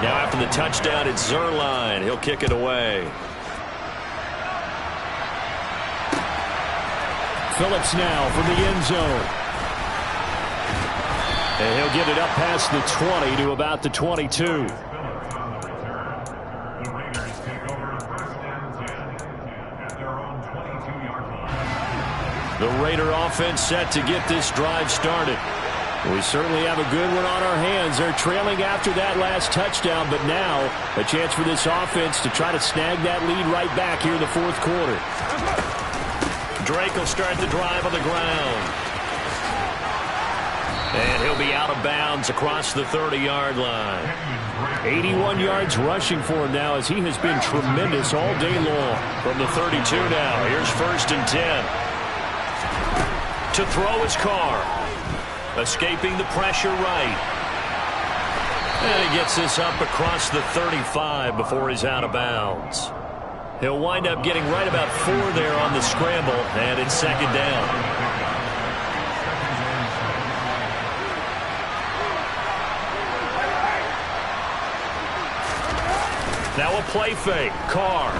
S1: Now after the touchdown, it's Zuerlein. He'll kick it away. Phillips now from the end zone. And he'll get it up past the 20 to about the 22. The Raider offense set to get this drive started. We certainly have a good one on our hands. They're trailing after that last touchdown, but now a chance for this offense to try to snag that lead right back here in the 4th quarter. Drake will start the drive on the ground. And he'll be out of bounds across the 30-yard line. 81 yards rushing for him now as he has been tremendous all day long. From the 32 now, here's 1st and 10. To throw his Carr. Escaping the pressure right. And he gets this up across the 35 before he's out of bounds. He'll wind up getting right about 4 there on the scramble, and it's 2nd down. Now a play fake. Carr.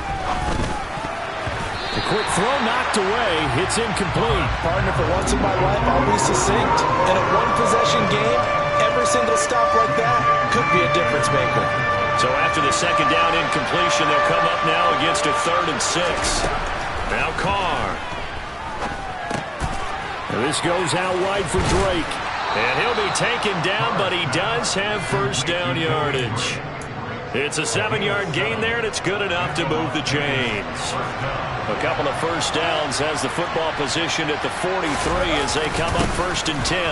S1: The quick throw knocked away. It's incomplete.
S2: Partner, for once in my life, I'll be succinct. In a one-possession game, every single stop like that could be a difference maker.
S1: So after the 2nd down incompletion, they'll come up now against a 3rd and 6. Now Carr. And this goes out wide for Drake. And he'll be taken down, but he does have 1st down yardage. It's a 7-yard gain there, and it's good enough to move the chains. A couple of 1st downs has the football position at the 43 as they come up 1st and 10.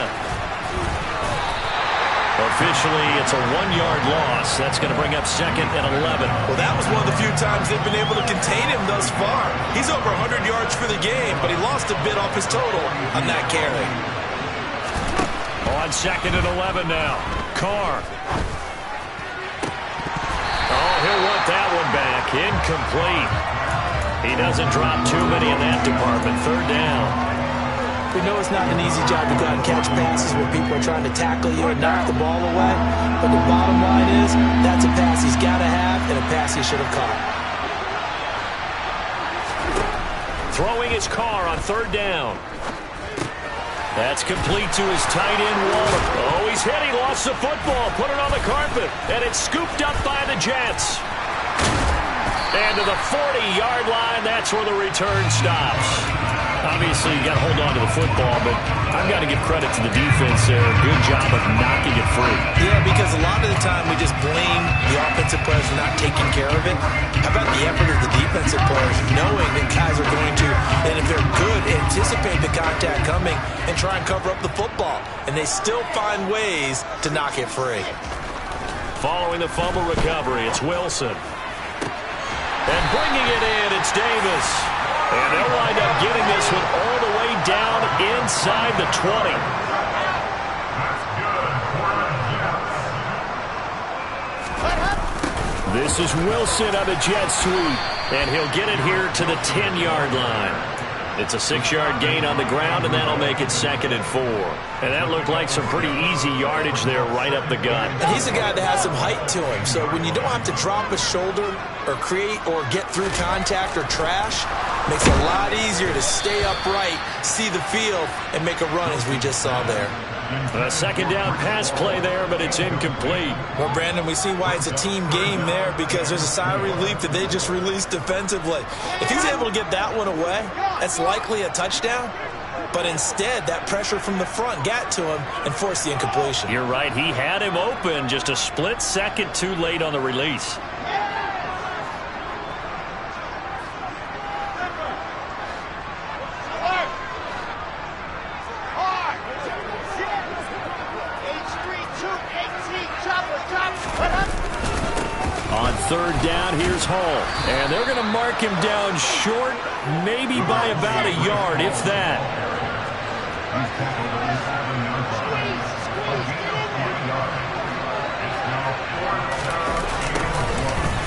S1: Officially, it's a 1-yard loss. That's going to bring up 2nd and 11.
S2: Well, that was one of the few times they've been able to contain him thus far. He's over 100 yards for the game, but he lost a bit off his total on that carry.
S1: On 2nd and 11 now. Carr. Oh, he'll want that one back. Incomplete. He doesn't drop too many in that department. 3rd down.
S2: We know it's not an easy job to go out and catch passes where people are trying to tackle you and knock the ball away. But the bottom line is, that's a pass he's got to have and a pass he should have caught.
S1: Throwing his Carr on 3rd down. That's complete to his tight end, Waller. Oh, he's hit. He lost the football. Put it on the carpet. And it's scooped up by the Jets. And to the 40-yard line, that's where the return stops. Obviously, you got to hold on to the football, but I've got to give credit to the defense there. Good job of knocking it free.
S2: Yeah, because a lot of the time we just blame the offensive players for not taking care of it. How about the effort of the defensive players knowing that guys are going to, and if they're good, anticipate the contact coming and try and cover up the football. And they still find ways to knock it free.
S1: Following the fumble recovery, it's Wilson. And bringing it in, it's Davis. And they'll wind up getting this one all the way down inside the 20. This is Wilson on the jet sweep. And he'll get it here to the 10-yard line. It's a 6-yard gain on the ground, and that'll make it 2nd and 4. And that looked like some pretty easy yardage there right up the gut.
S2: And he's a guy that has some height to him, so when you don't have to drop a shoulder or create or get through contact or trash, makes it a lot easier to stay upright, see the field, and make a run as we just saw there.
S1: A 2nd down pass play there, but it's incomplete.
S2: Well, Brandon, we see why it's a team game there because there's a sigh of relief that they just released defensively. If he's able to get that one away, that's likely a touchdown. But instead, that pressure from the front got to him and forced the incompletion.
S1: You're right. He had him open, just a split second too late on the release. On 3rd down, here's Hall. And they're going to mark him down short, maybe by about a yard, if that.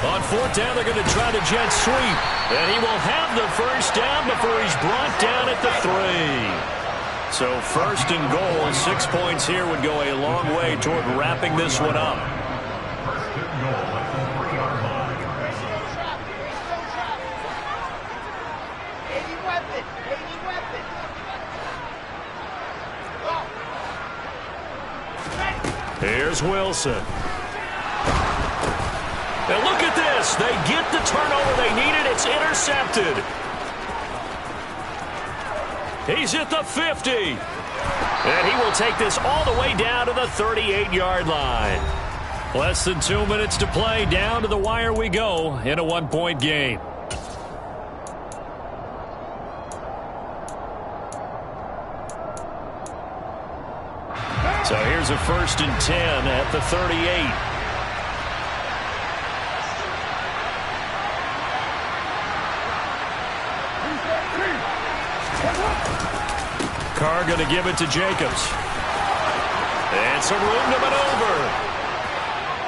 S1: On 4th down, they're going to try the jet sweep. And he will have the 1st down before he's brought down at the 3. So 1st and goal, 6 points here would go a long way toward wrapping this one up. Here's Wilson. And look at this. They get the turnover they needed. It's intercepted. He's at the 50. And he will take this all the way down to the 38-yard line. Less than 2 minutes to play. Down to the wire we go in a 1-point game. a 1st and 10 at the 38. Carr going to give it to Jacobs. And some room to maneuver.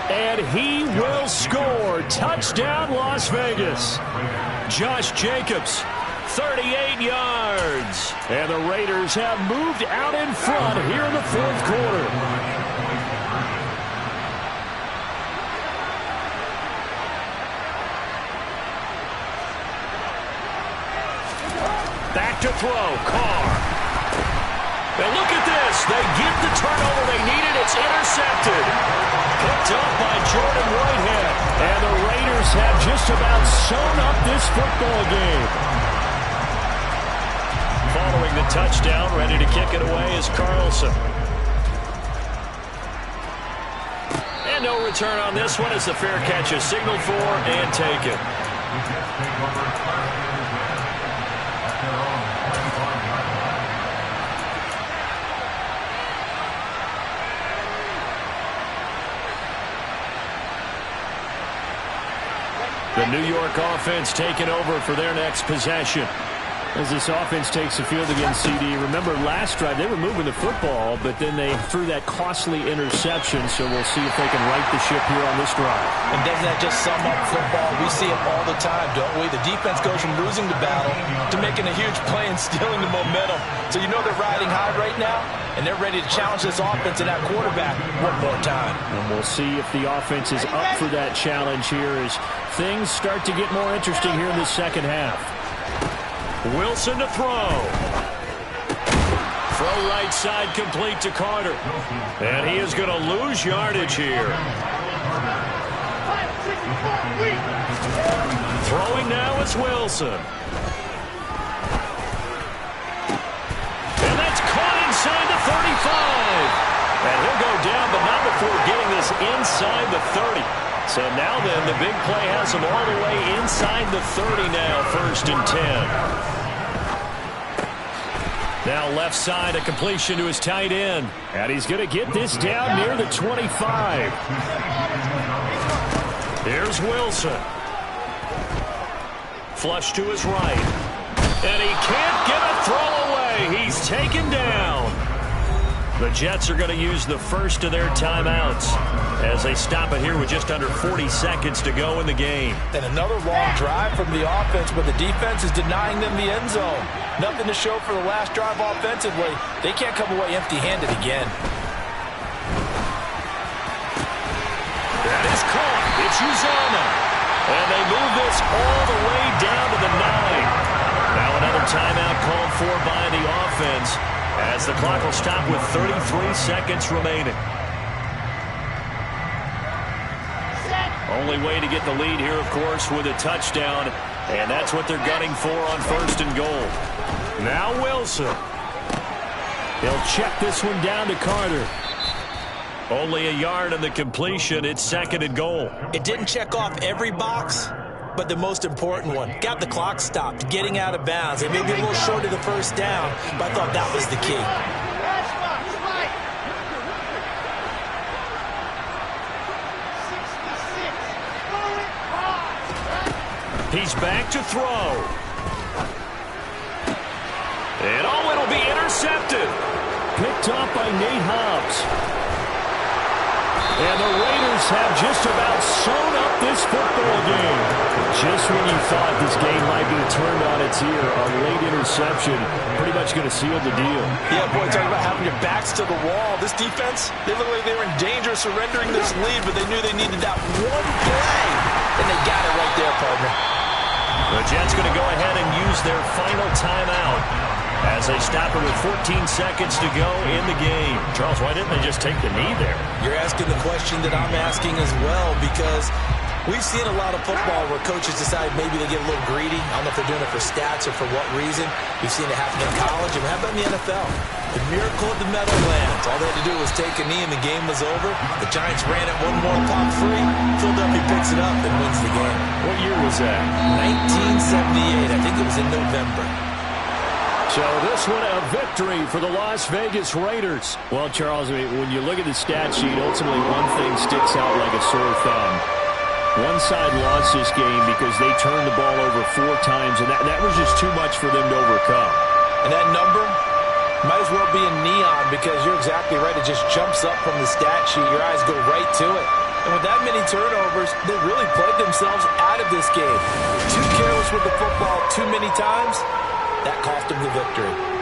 S1: And he will score. Touchdown, Las Vegas. Josh Jacobs, 38 yards. And the Raiders have moved out in front here in the 4th quarter. Back to throw, Carr. And look at this. They get the turnover they needed. It's intercepted. Picked up by Jordan Whitehead. And the Raiders have just about sewn up this football game. Following the touchdown, ready to kick it away is Carlson. And no return on this one as the fair catch is signaled for and taken. The New York offense taking over for their next possession. As this offense takes the field against CD, remember last drive they were moving the football, but then they threw that costly interception, so we'll see if they can right the ship here on this drive.
S2: And doesn't that just sum up football? We see it all the time, don't we? The defense goes from losing the battle to making a huge play and stealing the momentum. So you know they're riding high right now, and they're ready to challenge this offense and that quarterback one more time.
S1: And we'll see if the offense is up for that challenge here as things start to get more interesting here in the second half. Wilson to throw. Throw right side complete to Carter. And he is going to lose yardage here. Throwing now is Wilson. And that's caught inside the 35. And he'll go down, but not before getting this inside the 30. So now then, the big play has him all the way inside the 30 now, 1st and 10. Now left side, a completion to his tight end. And he's going to get this down near the 25. Here's Wilson. Flush to his right. And he can't get a throw away. He's taken down. The Jets are going to use the first of their timeouts as they stop it here with just under 40 seconds to go in the game.
S2: And another long drive from the offense, but the defense is denying them the end zone. Nothing to show for the last drive offensively. They can't come away empty-handed again.
S1: That is caught. It's Uzomah. And they move this all the way down to the 9. Now another timeout called for by the offense, as the clock will stop with 33 seconds remaining. Only way to get the lead here, of course, with a touchdown, and that's what they're gunning for on 1st and goal. Now Wilson. He'll check this one down to Carter. Only a yard on the completion. It's 2nd and goal.
S2: It didn't check off every box, but the most important one. Got the clock stopped, getting out of bounds. It may be a little short of the first down, but I thought that was the key.
S1: He's back to throw. And it'll be intercepted. Picked off by Nate Hobbs. And the Raiders have just about sewn up this football game. Just when you thought this game might be turned on its ear, a late interception pretty much going to seal the deal.
S2: Yeah, boy, talking about having your backs to the wall. This defense, they look like they were in danger of surrendering this lead, but they knew they needed that one play. And they got it right there, partner.
S1: The Jets going to go ahead and use their final timeout as they stop it with 14 seconds to go in the game. Charles, why didn't they just take the knee there?
S2: You're asking the question that I'm asking as well, because we've seen a lot of football where coaches decide maybe they get a little greedy. I don't know if they're doing it for stats or for what reason. We've seen it happen in college, and how about in the NFL? The miracle of the Meadowlands. All they had to do was take a knee and the game was over. The Giants ran it one more pop free. Philadelphia picks it up and wins the game.
S1: What year was that?
S2: 1978. I think it was in November.
S1: So this one a victory for the Las Vegas Raiders.
S6: Well, Charles, I mean, when you look at the stat sheet, ultimately one thing sticks out like a sore thumb. One side lost this game because they turned the ball over 4 times, and that was just too much for them to overcome.
S2: And that number might as well be in neon because you're exactly right. It just jumps up from the stat sheet. Your eyes go right to it. And with that many turnovers, they really played themselves out of this game. Too careless with the football too many times. That cost them the victory.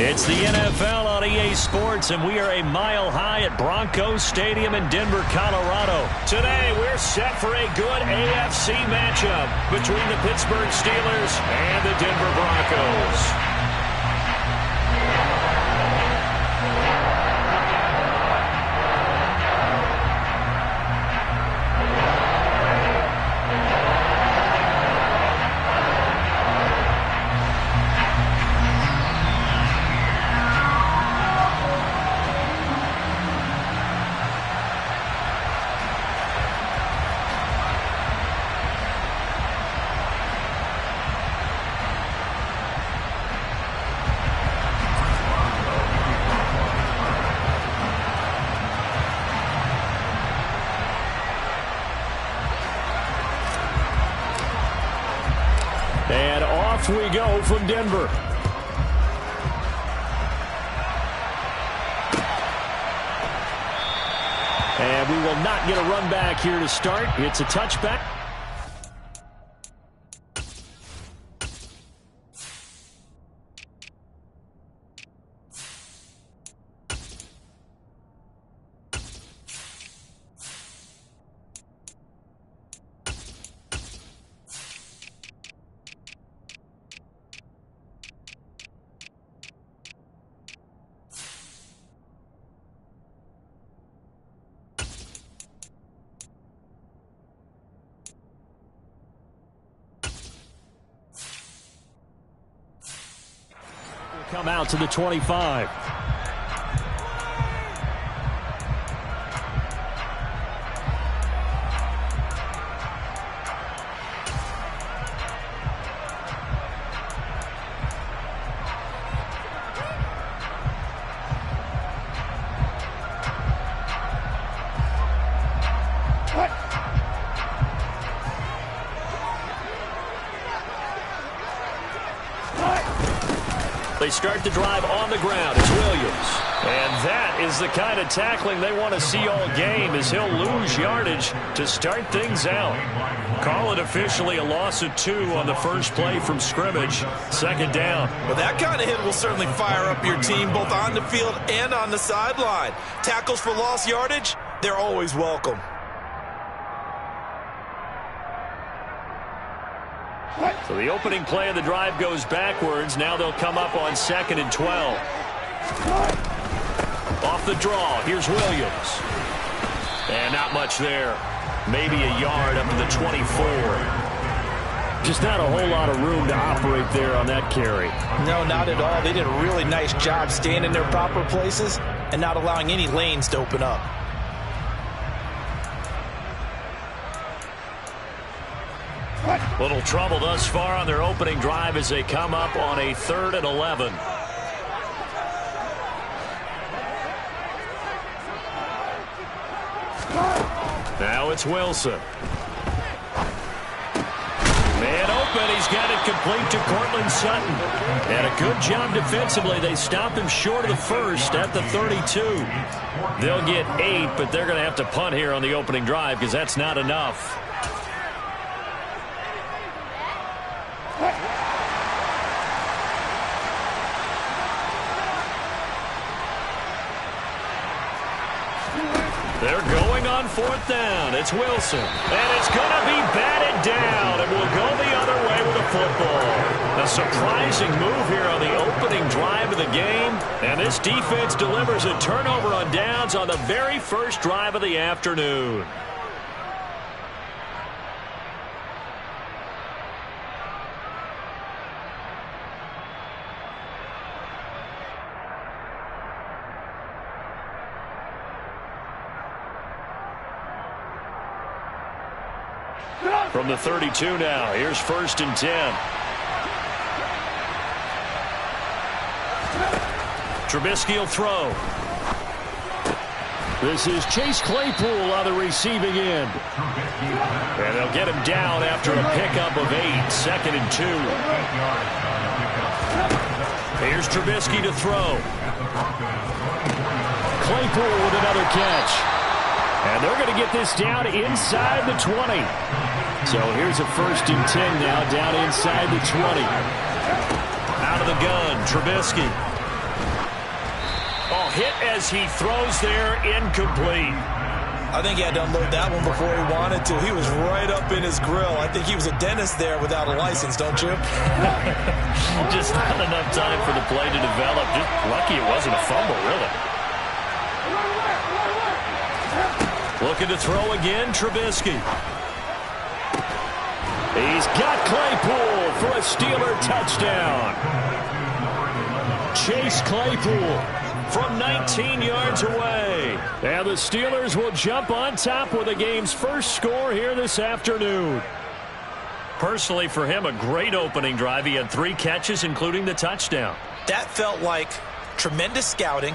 S1: It's the NFL on EA Sports, and we are a mile high at Broncos Stadium in Denver, Colorado. Today, we're set for a good AFC matchup between the Pittsburgh Steelers and the Denver Broncos. And off we go from Denver. And we will not get a run back here to start. It's a touchback. Come out to the 25. They start the drive on the ground. It's Williams. And that is the kind of tackling they want to see all game, as he'll lose yardage to start things out. Call it officially a loss of 2 on the first play from scrimmage. Second down.
S2: Well, that kind of hit will certainly fire up your team both on the field and on the sideline. Tackles for lost yardage, they're always welcome.
S1: So the opening play of the drive goes backwards. Now they'll come up on 2nd and 12. Off the draw, here's Williams. And not much there. Maybe a yard up to the 24. Just not a whole lot of room to operate there on that carry.
S2: No, not at all. They did a really nice job staying in their proper places and not allowing any lanes to open up.
S1: Little trouble thus far on their opening drive as they come up on a 3rd and 11. Now it's Wilson. Man open. He's got it complete to Courtland Sutton. And a good job defensively. They stop him short of the first at the 32. They'll get 8, but they're going to have to punt here on the opening drive because that's not enough. They're going on 4th down. It's Wilson. And it's going to be batted down. And will go the other way with a football. A surprising move here on the opening drive of the game. And this defense delivers a turnover on downs on the very first drive of the afternoon. From the 32 now, here's 1st and 10. Trubisky will throw. This is Chase Claypool on the receiving end. And they'll get him down after a pickup of 8, 2nd and 2. Here's Trubisky to throw. Claypool with another catch. And they're going to get this down inside the 20. So here's a 1st and 10 now, down inside the 20. Out of the gun, Trubisky. hit as he throws there, incomplete.
S2: I think he had to unload that one before he wanted to. He was right up in his grill. I think he was a dentist there without a license, don't you?
S1: Just not enough time for the play to develop. Just lucky it wasn't a fumble, really. Looking to throw again, Trubisky. He's got Claypool for a Steeler touchdown. Chase Claypool from 19 yards away. And the Steelers will jump on top with the game's first score here this afternoon. Personally, for him, a great opening drive. He had 3 catches, including the touchdown.
S2: That felt like tremendous scouting,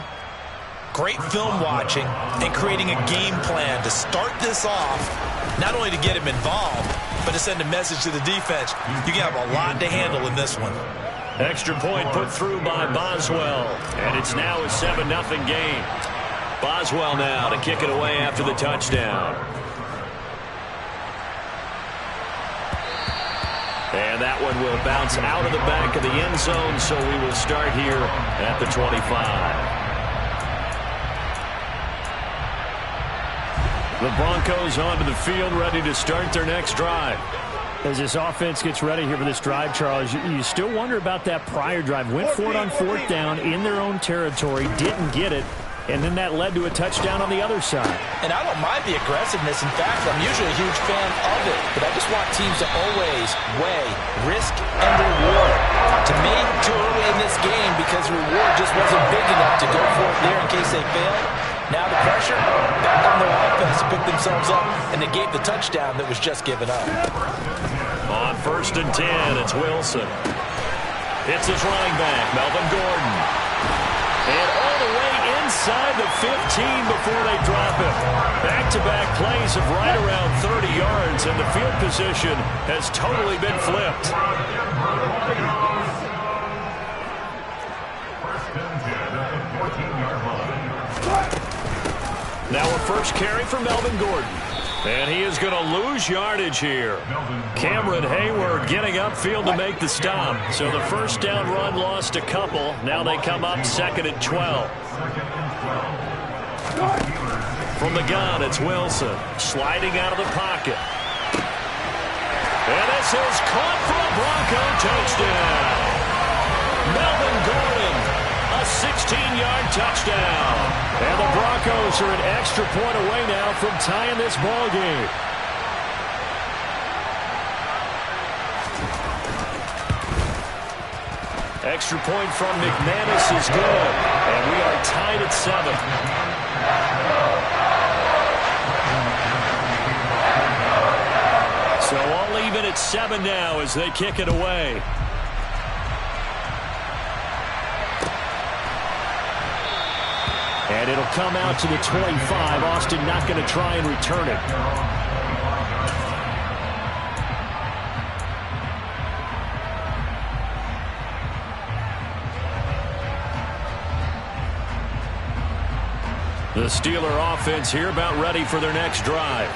S2: great film watching, and creating a game plan to start this off, not only to get him involved, but to send a message to the defense. You can have a lot to handle in this one.
S1: Extra point put through by Boswell. And it's now a 7-0 game. Boswell now to kick it away after the touchdown. And that one will bounce out of the back of the end zone, so we will start here at the 25. The Broncos onto the field, ready to start their next drive. As this offense gets ready here for this drive, Charles, you still wonder about that prior drive. Went for it on 4th down in their own territory, didn't get it, and then that led to a touchdown on the other side.
S2: And I don't mind the aggressiveness. In fact, I'm usually a huge fan of it. But I just want teams to always weigh risk and reward. To me, too early in this game because the reward just wasn't big enough to go for it there in case they failed. Now the pressure back on their offense to pick themselves up and negate the touchdown that was just given up.
S1: On 1st and 10, it's Wilson. It's his running back, Melvin Gordon. And all the way inside the 15 before they drop him. Back-to-back plays of right around 30 yards, and the field position has totally been flipped. Now a first carry for Melvin Gordon. And he is going to lose yardage here. Cameron Hayward getting upfield to make the stop. So the first down run lost a couple. Now they come up 2nd and 12. From the gun, it's Wilson. Sliding out of the pocket. And this is caught for a Bronco touchdown. Melvin Gordon, a 16-yard touchdown. And the Broncos are an extra point away now from tying this ball game. Extra point from McManus is good. And we are tied at 7. So all even at 7 now as they kick it away. And it'll come out to the 25. Austin not going to try and return it. The Steeler offense here about ready for their next drive.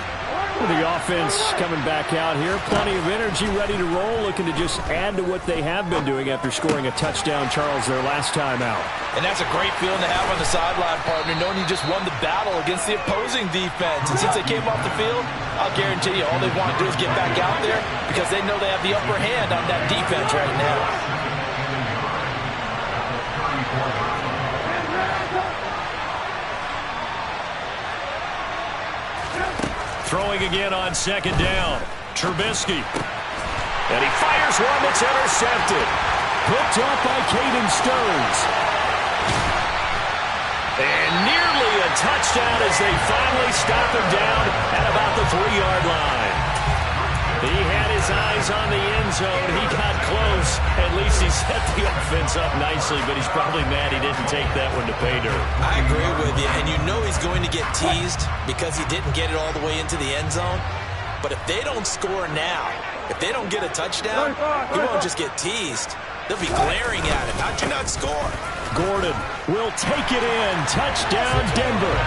S1: The offense coming back out here. Plenty of energy, ready to roll, looking to just add to what they have been doing after scoring a touchdown, Charles, their last time out.
S2: And that's a great feeling to have on the sideline, partner, knowing you just won the battle against the opposing defense. And since they came off the field, I'll guarantee you all they want to do is get back out there because they know they have the upper hand on that defense right now.
S1: Throwing again on 2nd down. Trubisky. And he fires one that's intercepted. Picked up by Caden Stearns. And nearly a touchdown as they finally stop him down at about the 3-yard line. He had his eyes on the end zone. He got close. At least he set the offense up nicely, but he's probably mad he didn't take that one to pay dirt.
S2: I agree with you, and you know he's going to get teased because he didn't get it all the way into the end zone. But if they don't score now, if they don't get a touchdown, he won't just get teased. They'll be glaring at him. How'd you not score?
S1: Gordon will take it in. Touchdown, Denver.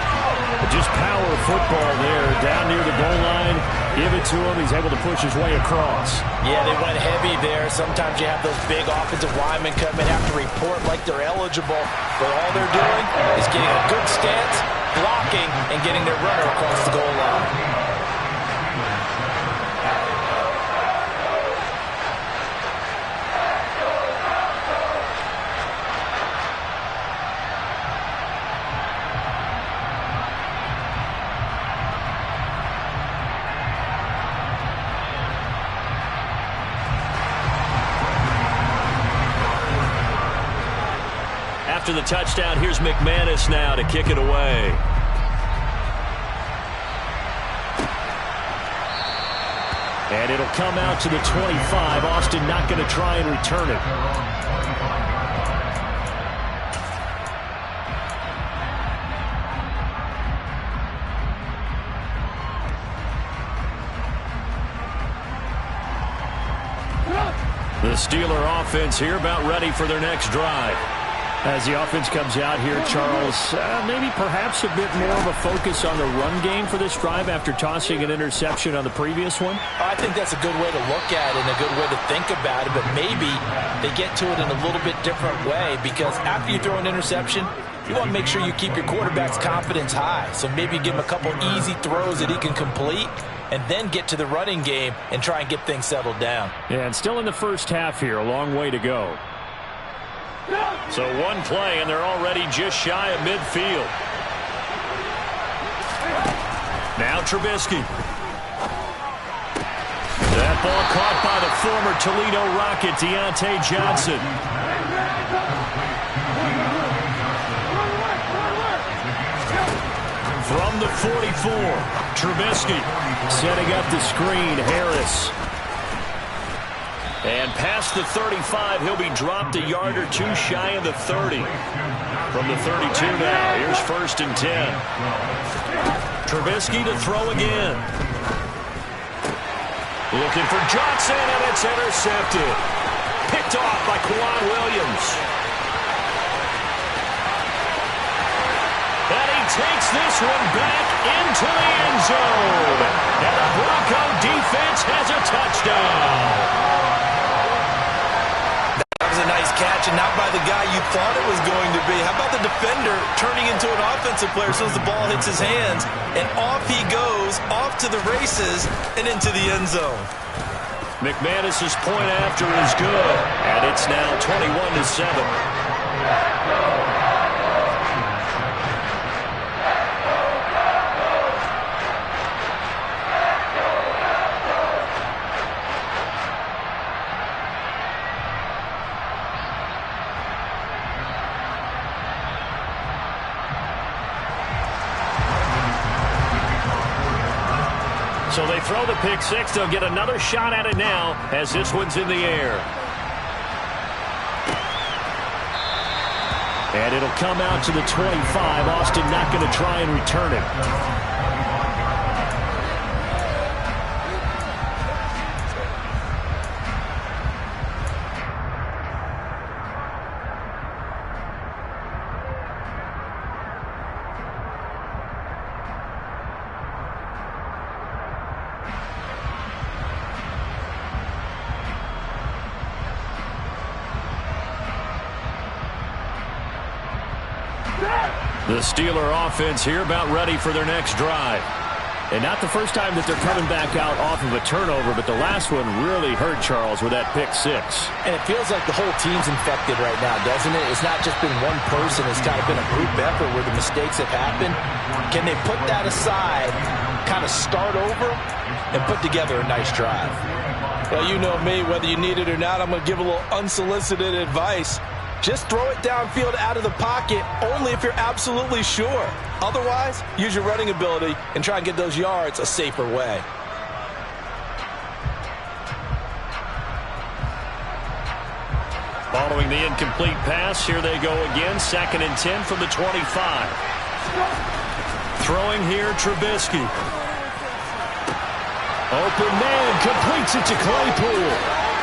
S1: Just power football there down near the goal line. Give it to him. He's able to push his way across.
S2: Yeah, they went heavy there. Sometimes you have those big offensive linemen come in, have to report like they're eligible, but all they're doing is getting a good stance, blocking, and getting their runner across the goal line.
S1: After the touchdown, here's McManus now to kick it away. And it'll come out to the 25. Austin not going to try and return it. The Steeler offense here about ready for their next drive. As the offense comes out here, Charles, maybe perhaps a bit more of a focus on the run game for this drive after tossing an interception on the previous one?
S2: I think that's a good way to look at it and a good way to think about it, but maybe they get to it in a little bit different way because after you throw an interception, you want to make sure you keep your quarterback's confidence high. So maybe give him a couple easy throws that he can complete and then get to the running game and try and get things settled down.
S1: Yeah, and still in the first half here, a long way to go. So one play, and they're already just shy of midfield. Now Trubisky. That ball caught by the former Toledo Rocket, Deontay Johnson. From the 44, Trubisky setting up the screen, Harris. And past the 35, he'll be dropped a yard or two shy of the 30. From the 32 now, here's 1st and 10. Trubisky to throw again. Looking for Johnson, and it's intercepted. Picked off by Kwan Williams. And he takes this one back into the end zone. And the Bronco defense has a touchdown.
S2: A nice catch, and not by the guy you thought it was going to be. How about the defender turning into an offensive player as soon as the ball hits his hands, and off he goes, off to the races, and into the end zone.
S1: McManus's point after is good, and it's now 21-7. So they throw the pick six. They'll get another shot at it now as this one's in the air. And it'll come out to the 25. Austin not going to try and return it. The Steeler offense here about ready for their next drive. And not the first time that they're coming back out off of a turnover, but the last one really hurt Charles with that pick six.
S2: And it feels like the whole team's infected right now, doesn't it? It's not just been one person. It's kind of been a group effort where the mistakes have happened. Can they put that aside, kind of start over, and put together a nice drive? Well, you know me. Whether you need it or not, I'm going to give a little unsolicited advice. Just throw it downfield out of the pocket only if you're absolutely sure. Otherwise, use your running ability and try and get those yards a safer way.
S1: Following the incomplete pass, here they go again. 2nd and 10 from the 25. Throwing here, Trubisky. Open man, completes it to Claypool.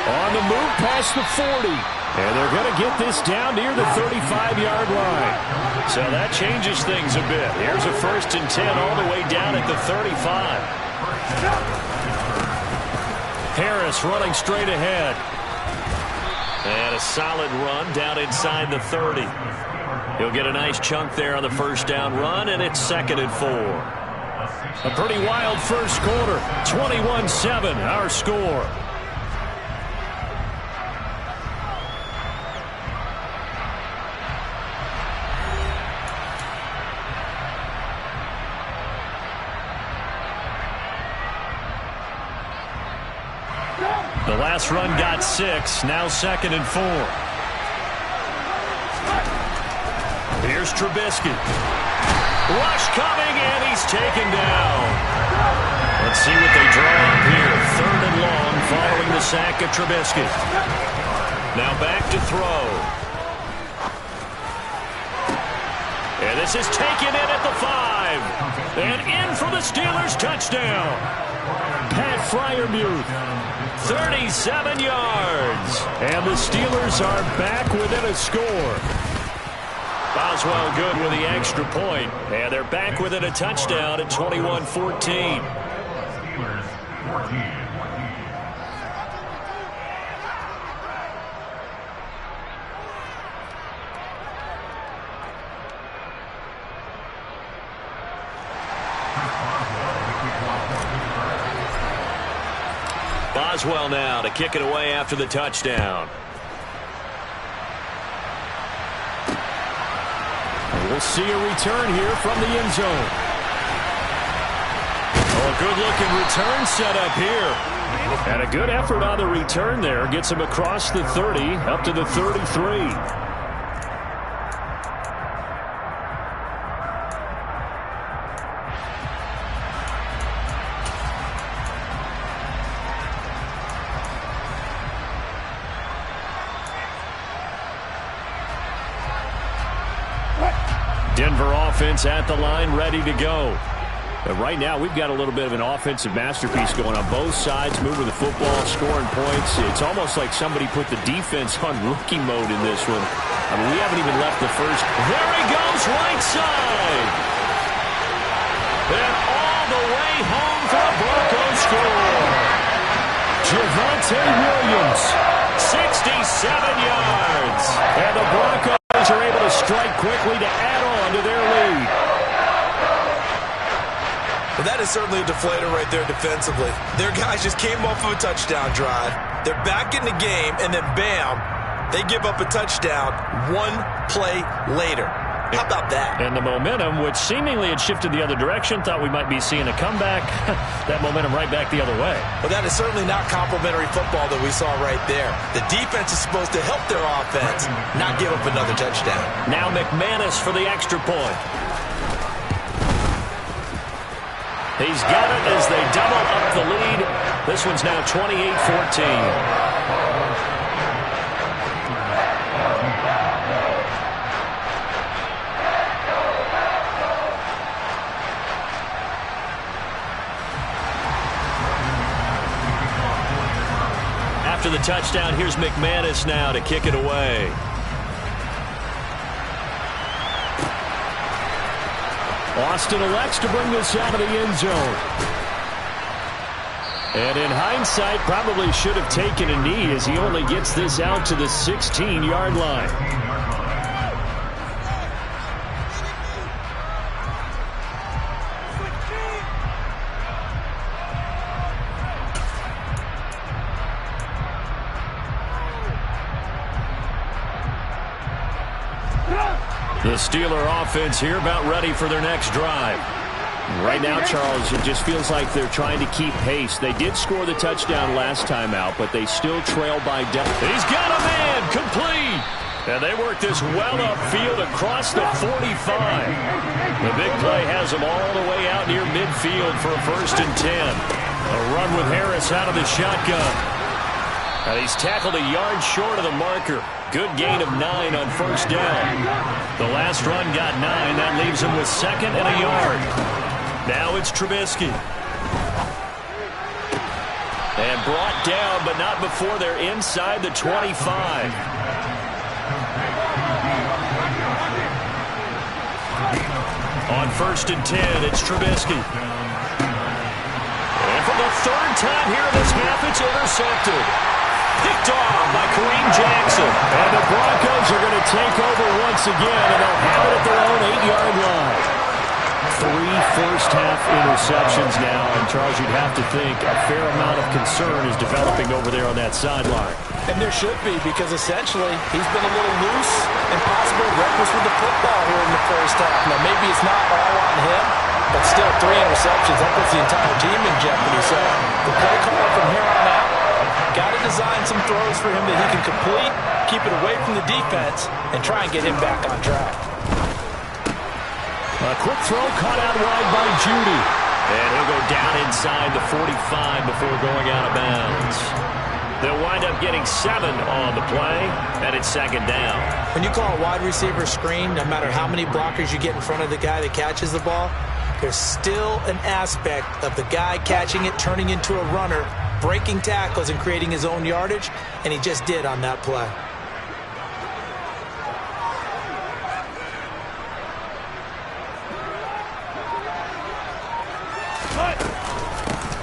S1: On the move past the 40. And they're going to get this down near the 35-yard line. So that changes things a bit. Here's a 1st and 10 all the way down at the 35. Harris running straight ahead. And a solid run down inside the 30. He'll get a nice chunk there on the 1st down run, and it's 2nd and 4. A pretty wild first quarter. 21-7, our score. The last run got 6, now 2nd and 4. Here's Trubisky. Rush coming, and he's taken down. Let's see what they draw up here. 3rd and long following the sack of Trubisky. Now back to throw. And this is taken in at the 5. And in for the Steelers touchdown. Pat Freiermuth. 37 yards. And the Steelers are back within a score. Boswell good with the extra point. And they're back within a touchdown at 21-14.
S5: Steelers 14.
S1: Boswell now to kick it away after the touchdown. We'll see a return here from the end zone. Oh, a good-looking return set up here. And a good effort on the return there. Gets him across the 30, up to the 33. Denver offense at the line, ready to go. But right now, we've got a little bit of an offensive masterpiece going on both sides, moving the football, scoring points. It's almost like somebody put the defense on rookie mode in this one. I mean, we haven't even left the first. There he goes, right side. And all the way home for the Broncos score. Javonte Williams, 67 yards. And the Broncos are able to strike quickly to add on to their lead.
S2: Well, that is certainly a deflator right there defensively. Their guys just came off of a touchdown drive. They're back in the game, and then bam, they give up a touchdown one play later. How about that?
S1: And the momentum, which seemingly had shifted the other direction, thought we might be seeing a comeback. That momentum right back the other way.
S2: Well, that is certainly not complimentary football that we saw right there. The defense is supposed to help their offense, not give up another touchdown.
S1: Now McManus for the extra point. He's got it as they double up the lead. This one's now 28-14. After the touchdown, here's McManus now to kick it away. Austin elects to bring this out of the end zone. And in hindsight, probably should have taken a knee as he only gets this out to the 16-yard line. The Steeler offense here about ready for their next drive. Right now, Charles, it just feels like they're trying to keep pace. They did score the touchdown last time out, but they still trail by depth. He's got a man, complete. And they work this well upfield across the 45. The big play has them all the way out near midfield for a 1st and 10. A run with Harris out of the shotgun. And he's tackled a yard short of the marker. Good gain of 9 on 1st down. The last run got 9. That leaves him with 2nd and a yard. Now it's Trubisky.
S6: And brought down, but not before they're inside the 25. On 1st and 10, it's Trubisky. And for the 3rd time here in this half, it's intercepted. Picked off by Kareem Jackson. And the Broncos are going to take over once again, and they'll have it at their own 8-yard line. 3 first-half interceptions now, and Charles, you'd have to think a fair amount of concern is developing over there on that sideline.
S2: And there should be, because essentially he's been a little loose and possibly reckless with the football here in the first half. Now, maybe it's not all on him, but still 3 interceptions. That puts the entire team in jeopardy. So the play call from here on out, got to design some throws for him that he can complete, keep it away from the defense, and try and get him back on track.
S6: A quick throw caught out wide by Judy. And he'll go down inside the 45 before going out of bounds. They'll wind up getting 7 on the play, and it's 2nd down.
S2: When you call a wide receiver screen, no matter how many blockers you get in front of the guy that catches the ball, there's still an aspect of the guy catching it, turning into a runner, breaking tackles and creating his own yardage, and he just did on that play.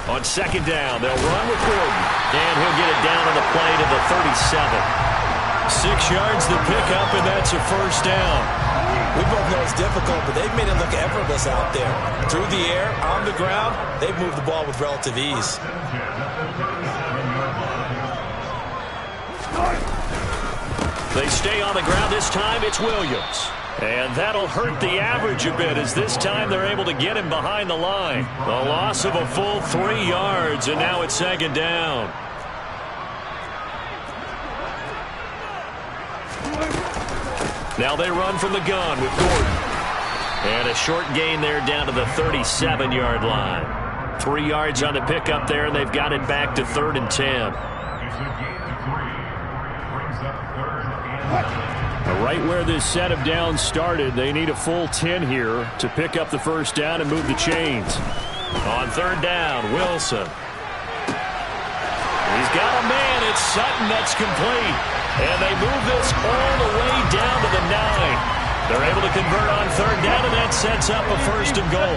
S6: On 2nd down, they'll run with Gordon. And he'll get it down on the play to the 37. 6 yards the pickup, and that's a 1st down.
S2: We both know it's difficult, but they've made it look effortless out there. Through the air, on the ground, they've moved the ball with relative ease.
S6: They stay on the ground. This time it's Williams. And that'll hurt the average a bit, as this time they're able to get him behind the line. A loss of a full 3 yards, and now it's 2nd down. Now they run from the gun with Gordon. And a short gain there down to the 37-yard line. 3 yards on the pickup there, and they've got it back to 3rd and 10. Right where this set of downs started, they need a full 10 here to pick up the 1st down and move the chains. On 3rd down, Wilson. He's got a man. It's Sutton. That's complete. And they move this all the way down to the 9. They're able to convert on 3rd down, and that sets up a 1st and goal.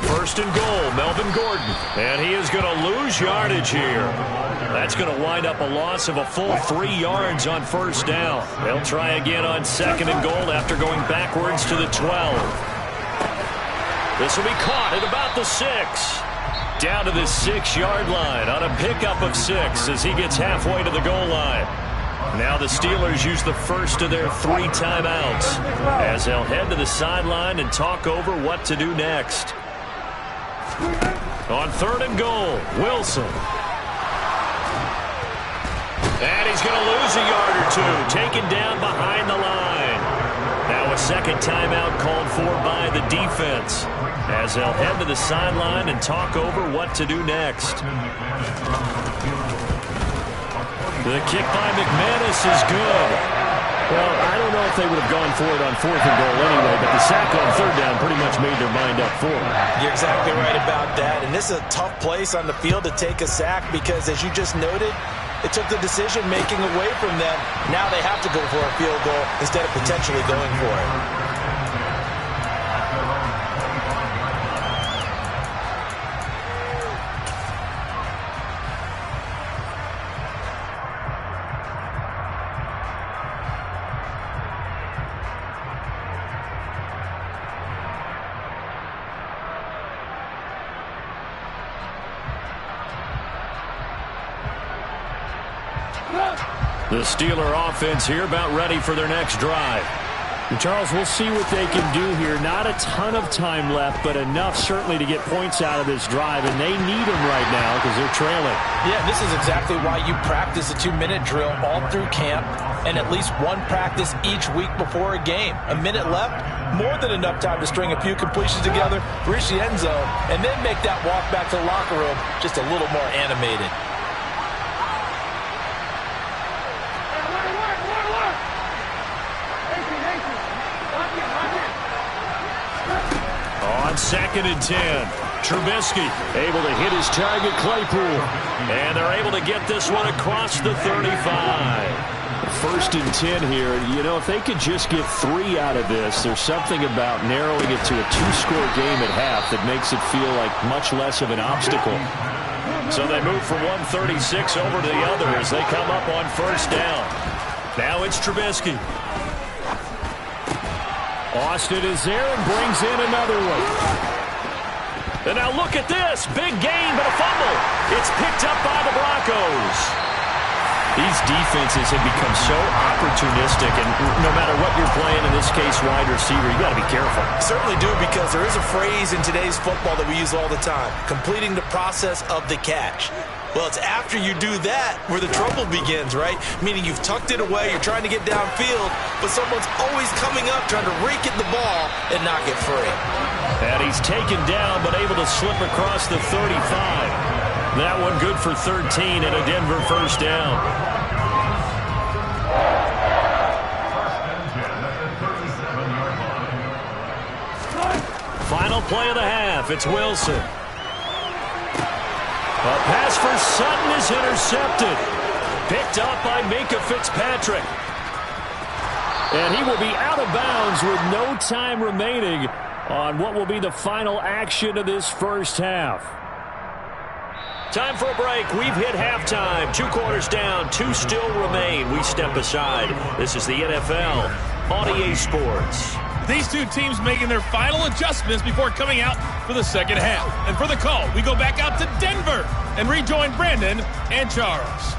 S6: First and goal, Melvin Gordon. And he is going to lose yardage here. That's going to wind up a loss of a full 3 yards on 1st down. They'll try again on 2nd and goal after going backwards to the 12. This will be caught at about the 6. Down to the 6-yard line on a pickup of 6 as he gets halfway to the goal line. Now the Steelers use the first of their 3 timeouts as they'll head to the sideline and talk over what to do next. On 3rd and goal, Wilson. And he's going to lose a yard or 2, taken down behind the line. Now a 2nd timeout called for by the defense as they'll head to the sideline and talk over what to do next. The kick by McManus is good. Well, I don't know if they would have gone for it on 4th and goal anyway, but the sack on 3rd down pretty much made their mind up for it.
S2: You're exactly right about that. And this is a tough place on the field to take a sack because, as you just noted, it took the decision-making away from them. Now they have to go for a field goal instead of potentially going for it.
S6: The Steeler offense here about ready for their next drive. Charles, we'll see what they can do here. Not a ton of time left, but enough certainly to get points out of this drive, and they need them right now because they're trailing.
S2: Yeah, this is exactly why you practice a 2-minute drill all through camp and at least one practice each week before a game. A minute left, more than enough time to string a few completions together, reach the end zone, and then make that walk back to the locker room just a little more animated.
S1: On 2nd and 10, Trubisky able to hit his target, Claypool. And they're able to get this one across the 35.
S6: 1st and 10 here. You know, if they could just get 3 out of this, there's something about narrowing it to a 2-score game at half that makes it feel like much less of an obstacle.
S1: So they move from 136 over to the other as they come up on 1st down. Now it's Trubisky. Austin is there and brings in another one. And now look at this. Big gain, but a fumble. It's picked up by the Broncos.
S6: These defenses have become so opportunistic, and no matter what you're playing, in this case wide receiver, you got to be careful.
S2: Certainly do, because there is a phrase in today's football that we use all the time, completing the process of the catch. Well, it's after you do that where the trouble begins, right? Meaning you've tucked it away, you're trying to get downfield, but someone's always coming up trying to rake at the ball and knock it free.
S1: And he's taken down but able to slip across the 35. That one good for 13 and a Denver 1st down. Final play of the half. It's Wilson. A pass for Sutton is intercepted. Picked up by Minkah Fitzpatrick. And he will be out of bounds with no time remaining on what will be the final action of this 1st half. Time for a break. We've hit halftime. 2 quarters down. 2 still remain. We step aside. This is the NFL on EA Sports.
S4: These two teams making their final adjustments before coming out for the 2nd half. And for the call, we go back out to Denver and rejoin Brandon and Charles.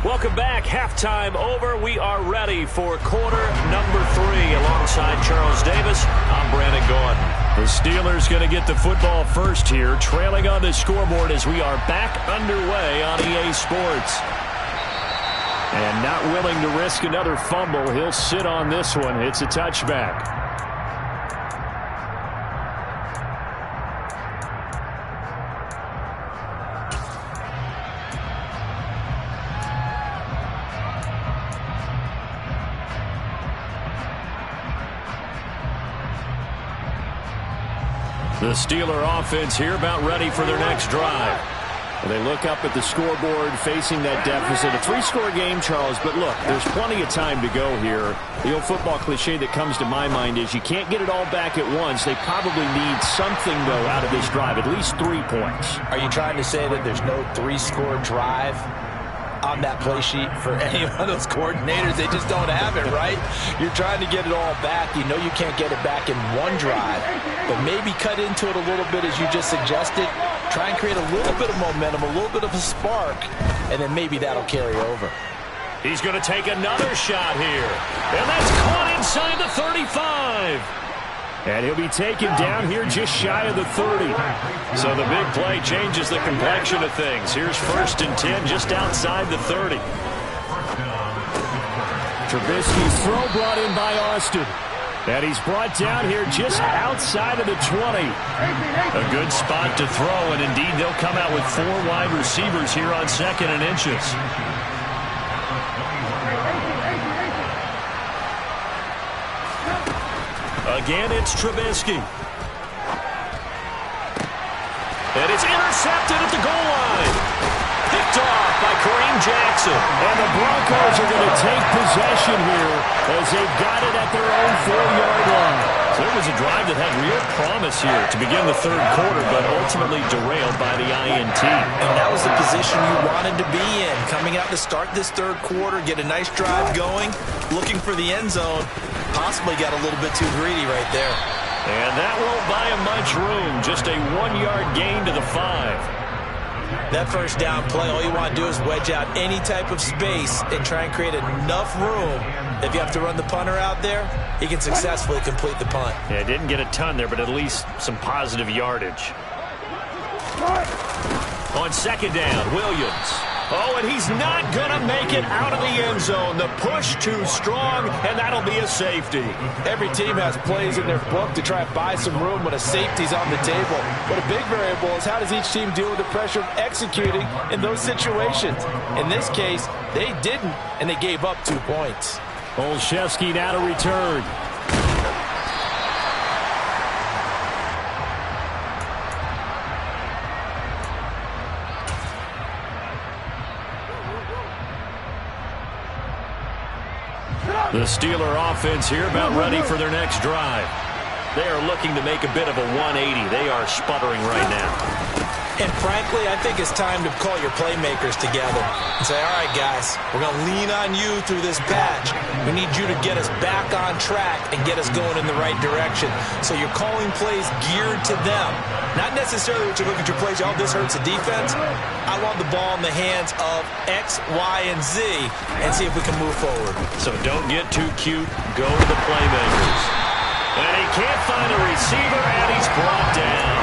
S1: Welcome back. Halftime over. We are ready for quarter number 3. Alongside Charles Davis, I'm Brandon Gordon. The Steelers going to get the football first here, trailing on the scoreboard as we are back underway on EA Sports. And not willing to risk another fumble. He'll sit on this one. It's a touchback. The Steeler offense here about ready for their next drive. They look up at the scoreboard facing that deficit. A 3-score game, Charles, but look, there's plenty of time to go here. The old football cliche that comes to my mind is you can't get it all back at once. They probably need something, though, out of this drive, at least 3 points.
S2: Are you trying to say that there's no 3-score drive on that play sheet for any of those coordinators? They just don't have it, right? You're trying to get it all back. You know you can't get it back in one drive, but maybe cut into it a little bit as you just suggested. Try and create a little bit of momentum, a little bit of a spark, and then maybe that'll carry over.
S1: He's going to take another shot here, and that's caught inside the 35. And he'll be taken down here just shy of the 30. So the big play changes the complexion of things. Here's 1st and 10 just outside the 30.
S6: Trubisky's throw brought in by Austin. And he's brought down here just outside of the 20.
S1: A good spot to throw, and indeed they'll come out with 4 wide receivers here on 2nd and inches. Again, it's Trubisky. And it's intercepted at the goal line. Picked off by Kareem Jackson.
S6: And the Broncos are going to take possession here as they've got it at their own 4-yard line.
S1: So it was a drive that had real promise here to begin the 3rd quarter, but ultimately derailed by the INT.
S2: And that was the position you wanted to be in. Coming out to start this 3rd quarter, get a nice drive going, looking for the end zone. Possibly got a little bit too greedy right there.
S1: And that won't buy him much room. Just a 1-yard gain to the 5.
S2: That first down play, all you want to do is wedge out any type of space and try and create enough room. If you have to run the punter out there, he can successfully complete the punt.
S1: Yeah, didn't get a ton there, but at least some positive yardage. On second down, Williams. Oh, and he's not going to make it out of the end zone. The push too strong, and that'll be a safety.
S2: Every team has plays in their book to try and buy some room when a safety's on the table. But a big variable is how does each team deal with the pressure of executing in those situations. In this case, they didn't, and they gave up 2 points.
S1: Olszewski now to return. The Steeler offense here about ready for their next drive. They are looking to make a bit of a 180. They are sputtering right now.
S2: And frankly, I think it's time to call your playmakers together and say, all right, guys, we're going to lean on you through this patch. We need you to get us back on track and get us going in the right direction. So you're calling plays geared to them. Not necessarily what you look at your plays, oh, this hurts the defense. I want the ball in the hands of X, Y, and Z and see if we can move forward.
S1: So don't get too cute. Go to the playmakers. And he can't find a receiver, and he's brought down.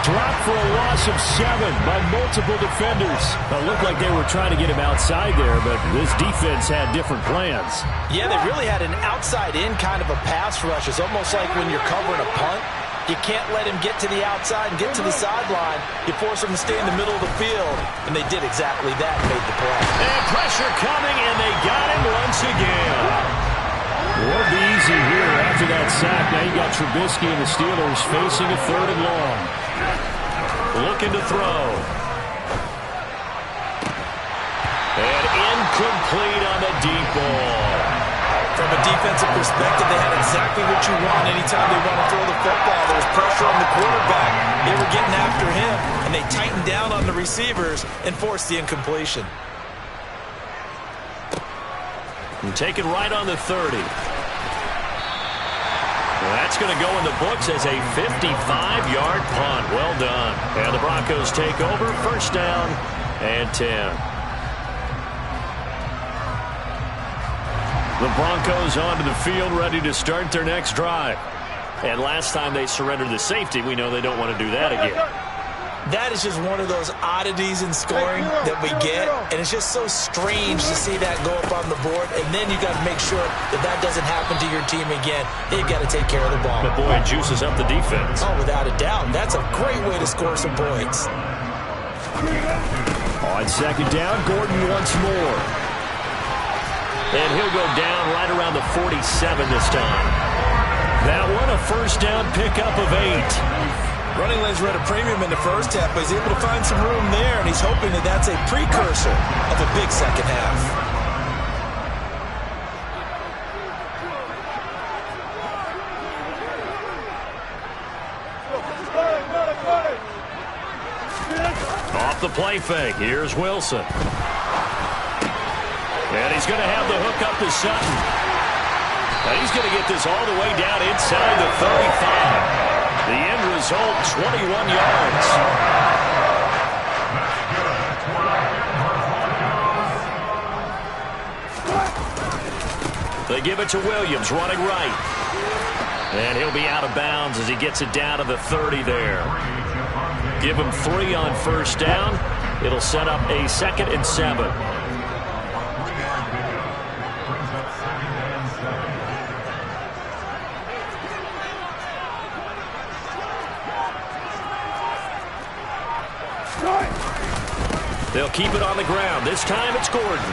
S1: Dropped for a loss of 7 by multiple defenders. It looked like they were trying to get him outside there, but this defense had different plans.
S2: Yeah, they really had an outside-in kind of a pass rush. It's almost like when you're covering a punt. You can't let him get to the outside and get to the sideline. You force him to stay in the middle of the field, and they did exactly that and made the play.
S1: And pressure coming, and they got him once again. Won't be easy here after that sack. Now you got Trubisky and the Steelers facing a 3rd and long. Looking to throw. And incomplete on the deep ball.
S2: From a defensive perspective, they had exactly what you want anytime they want to throw the football. There was pressure on the quarterback. They were getting after him, and they tightened down on the receivers and forced the incompletion.
S1: And taken right on the 30. That's going to go in the books as a 55-yard punt. Well done. And the Broncos take over. 1st down and 10. The Broncos onto the field, ready to start their next drive. And last time they surrendered the safety, we know they don't want to do that again.
S2: That is just one of those oddities in scoring that we get, and it's just so strange to see that go up on the board, and then you got to make sure that that doesn't happen to your team again. They've got to take care of the ball.
S1: But boy, it juices up the defense.
S2: Oh, without a doubt. That's a great way to score some points.
S1: On second down, Gordon once more. And he'll go down right around the 47 this time. That one, a 1st down pickup of 8.
S2: Running lanes were at a premium in the first half, but he's able to find some room there, and he's hoping that that's a precursor of a big second half.
S1: Off the play fake, here's Wilson. And he's going to have the hook up to Sutton. And he's going to get this all the way down inside the 35. The end result, 21 yards. They give it to Williams, running right. And he'll be out of bounds as he gets it down to the 30 there. Give him 3 on 1st down. It'll set up a 2nd and 7. They'll keep it on the ground. This time it's Gordon.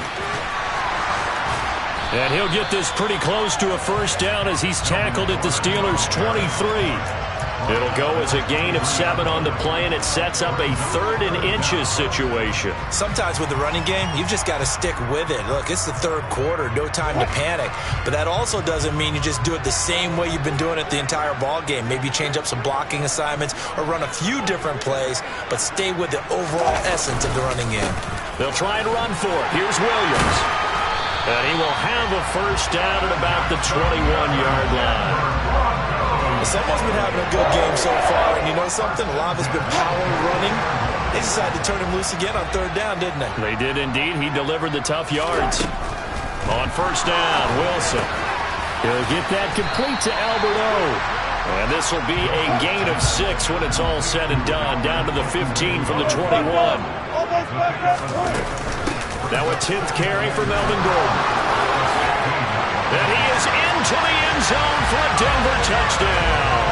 S1: And he'll get this pretty close to a 1st down as he's tackled at the Steelers' 23. It'll go as a gain of 7 on the play, and it sets up a 3rd and inches situation.
S2: Sometimes with the running game, you've just got to stick with it. Look, it's the 3rd quarter, no time to panic. But that also doesn't mean you just do it the same way you've been doing it the entire ball game. Maybe change up some blocking assignments or run a few different plays, but stay with the overall essence of the running game.
S1: They'll try and run for it. Here's Williams. And he will have a 1st down at about the 21-yard line.
S2: Someone's been having a good game so far, and you know something? A lot of it's been power running. They decided to turn him loose again on third down, didn't they?
S1: They did indeed. He delivered the tough yards. On first down, Wilson. He'll get that complete to Alberto. And this will be a gain of 6 when it's all said and done. Down to the 15 from the 21. Now a 10th carry for Melvin Gordon. And he is into the end zone for a Denver touchdown.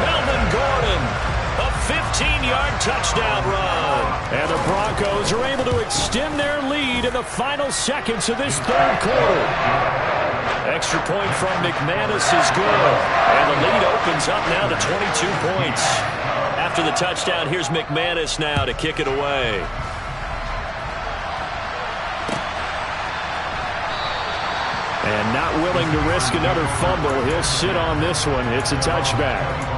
S1: Melvin Gordon, a 15-yard touchdown run. And the Broncos are able to extend their lead in the final seconds of this third quarter. Extra point from McManus is good. And the lead opens up now to 22 points. After the touchdown, here's McManus now to kick it away. And not willing to risk another fumble. He'll sit on this one. It's a touchback.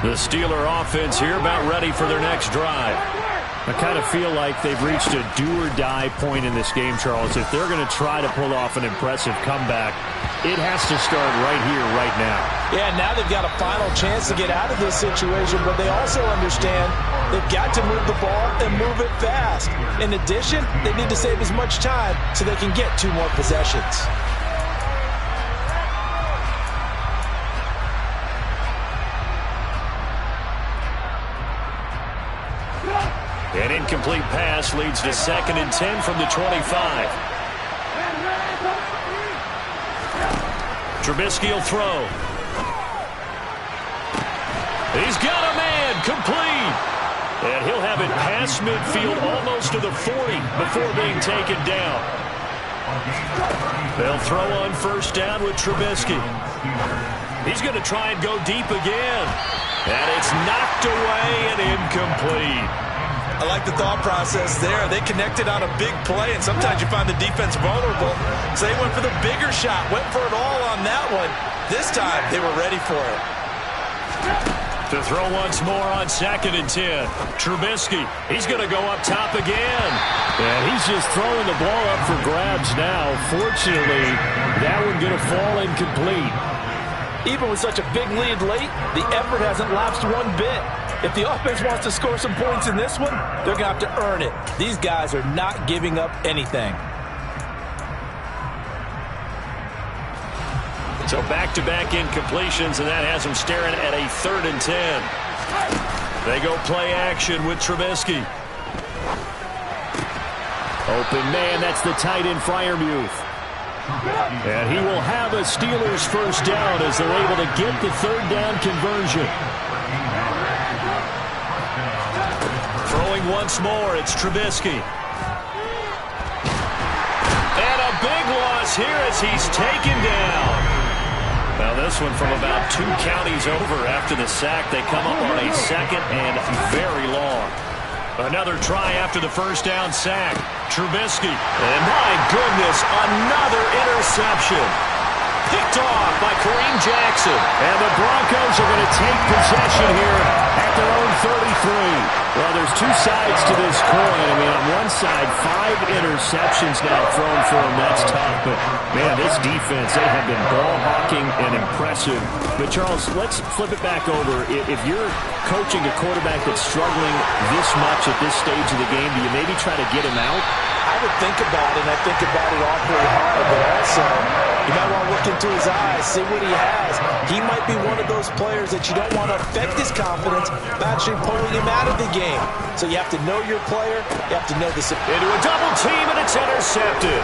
S1: The Steeler offense here about ready for their next drive. I kind of feel like they've reached a do-or-die point in this game, Charles. If they're going to try to pull off an impressive comeback, it has to start right here, right now.
S2: Yeah, now they've got a final chance to get out of this situation, but they also understand they've got to move the ball and move it fast. In addition, they need to save as much time so they can get 2 more possessions.
S1: An incomplete pass leads to 2nd and 10 from the 25. Trubisky will throw. He's got a man, complete. And he'll have it past midfield almost to the 40 before being taken down. They'll throw on first down with Trubisky. He's going to try and go deep again. And it's knocked away and incomplete.
S2: I like the thought process there. They connected on a big play, and sometimes you find the defense vulnerable. So they went for the bigger shot, went for it all on that one. This time, they were ready for it.
S1: To throw once more on 2nd and 10. Trubisky, he's going to go up top again. And he's just throwing the ball up for grabs now. Fortunately, that one going to fall incomplete.
S2: Even with such a big lead late, the effort hasn't lapsed one bit. If the offense wants to score some points in this one, they're going to have to earn it. These guys are not giving up anything.
S1: So back-to-back incompletions, and that has them staring at a 3rd and 10. They go play action with Trubisky. Open man, that's the tight end Freiermuth. And he will have a Steelers first down as they're able to get the 3rd down conversion. Throwing once more, it's Trubisky. And a big loss here as he's taken down. Now this one from about 2 counties over after the sack. They come up on a 2nd and very long. Another try after the first down sack. Trubisky. And my goodness, another interception. Picked off by Kareem Jackson. And the Broncos are going to take possession here at their own 33. Well, there's 2 sides to this coin. I mean, on one side, 5 interceptions now thrown for them. That's tough. But, man, this defense, they have been ball hawking and impressive. But, Charles, let's flip it back over. If you're coaching a quarterback that's struggling this much at this stage of the game, do you maybe try to get him out?
S2: I would think about it, and I think about it awfully hard, but also you might want to look into his eyes, see what he has. He might be one of those players that you don't want to affect his confidence by actually pulling him out of the game. So you have to know your player. You have to know the...
S1: Into a double team, and it's intercepted.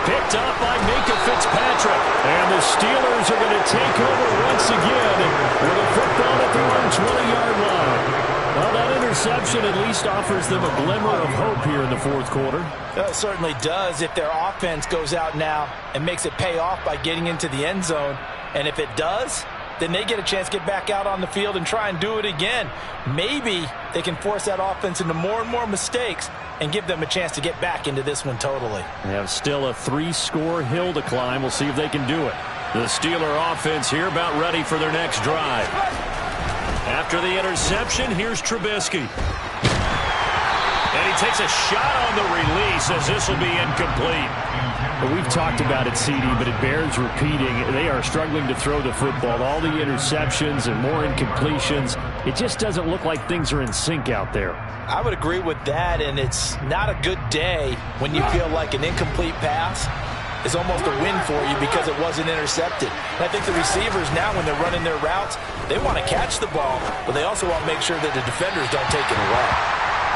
S1: Picked up by Minkah Fitzpatrick. And the Steelers are going to take over once again with a football at their own 20-yard line. Well, that interception at least offers them a glimmer of hope here in the 4th quarter.
S2: It certainly does if their offense goes out now and makes it pay off by getting into the end zone. And if it does, then they get a chance to get back out on the field and try and do it again. Maybe they can force that offense into more and more mistakes and give them a chance to get back into this one totally.
S1: They have still a 3-score hill to climb. We'll see if they can do it. The Steeler offense here about ready for their next drive. After the interception, here's Trubisky. And he takes a shot on the release as this will be incomplete.
S6: Well, we've talked about it, CD, but it bears repeating. They are struggling to throw the football. All the interceptions and more incompletions. It just doesn't look like things are in sync out there.
S2: I would agree with that, and it's not a good day when you feel like an incomplete pass is almost a win for you because it wasn't intercepted. And I think the receivers now, when they're running their routes, they want to catch the ball, but they also want to make sure that the defenders don't take it away.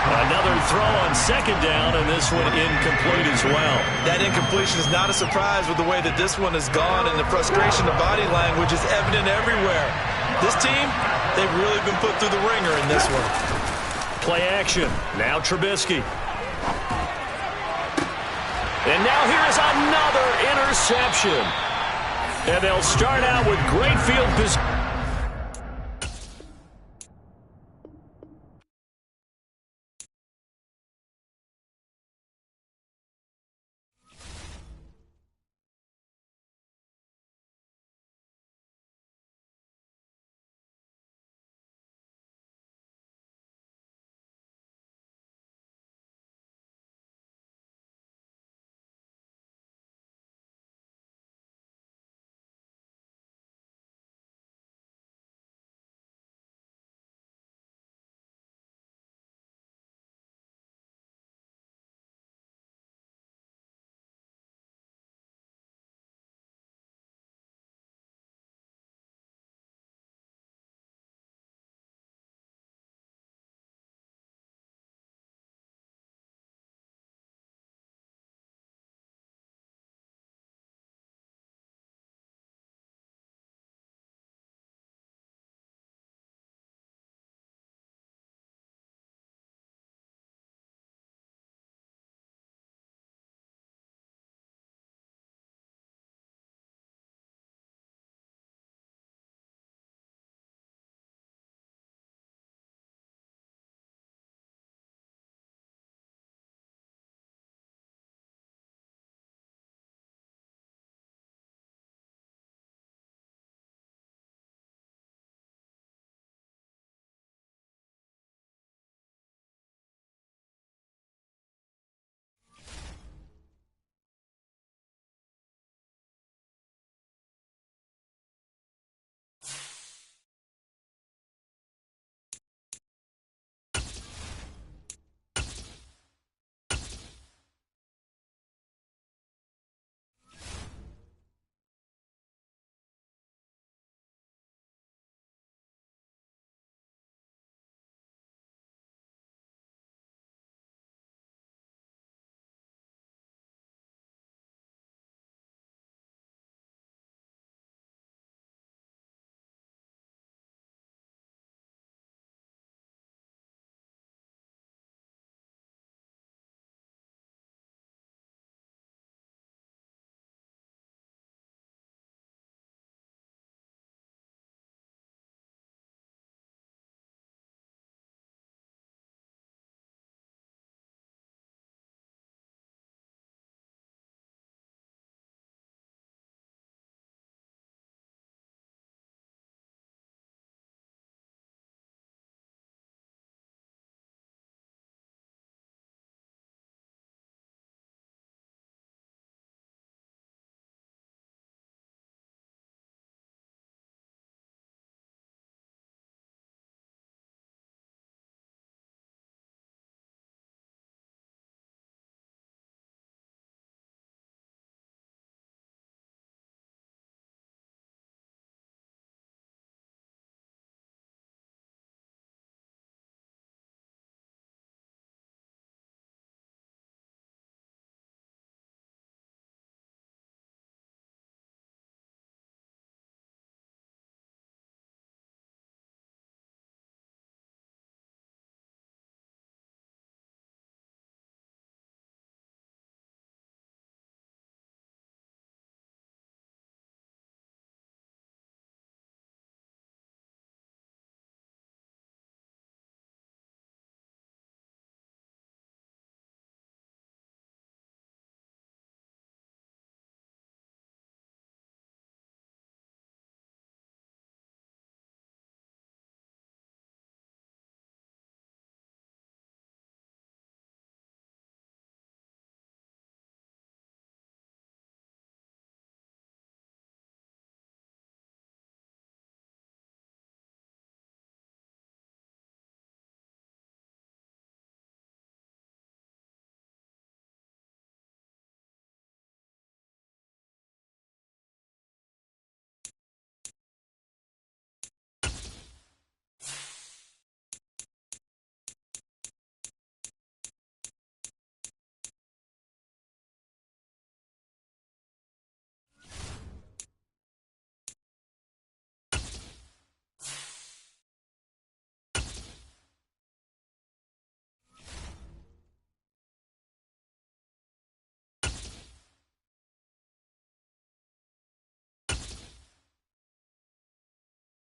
S1: Another throw on second down, and this one incomplete as well.
S2: That incompletion is not a surprise with the way that this one has gone, and the frustration of body language is evident everywhere. This team, they've really been put through the ringer in this one.
S1: Play action. Now Trubisky. And now here is another interception. And they'll start out with great field position.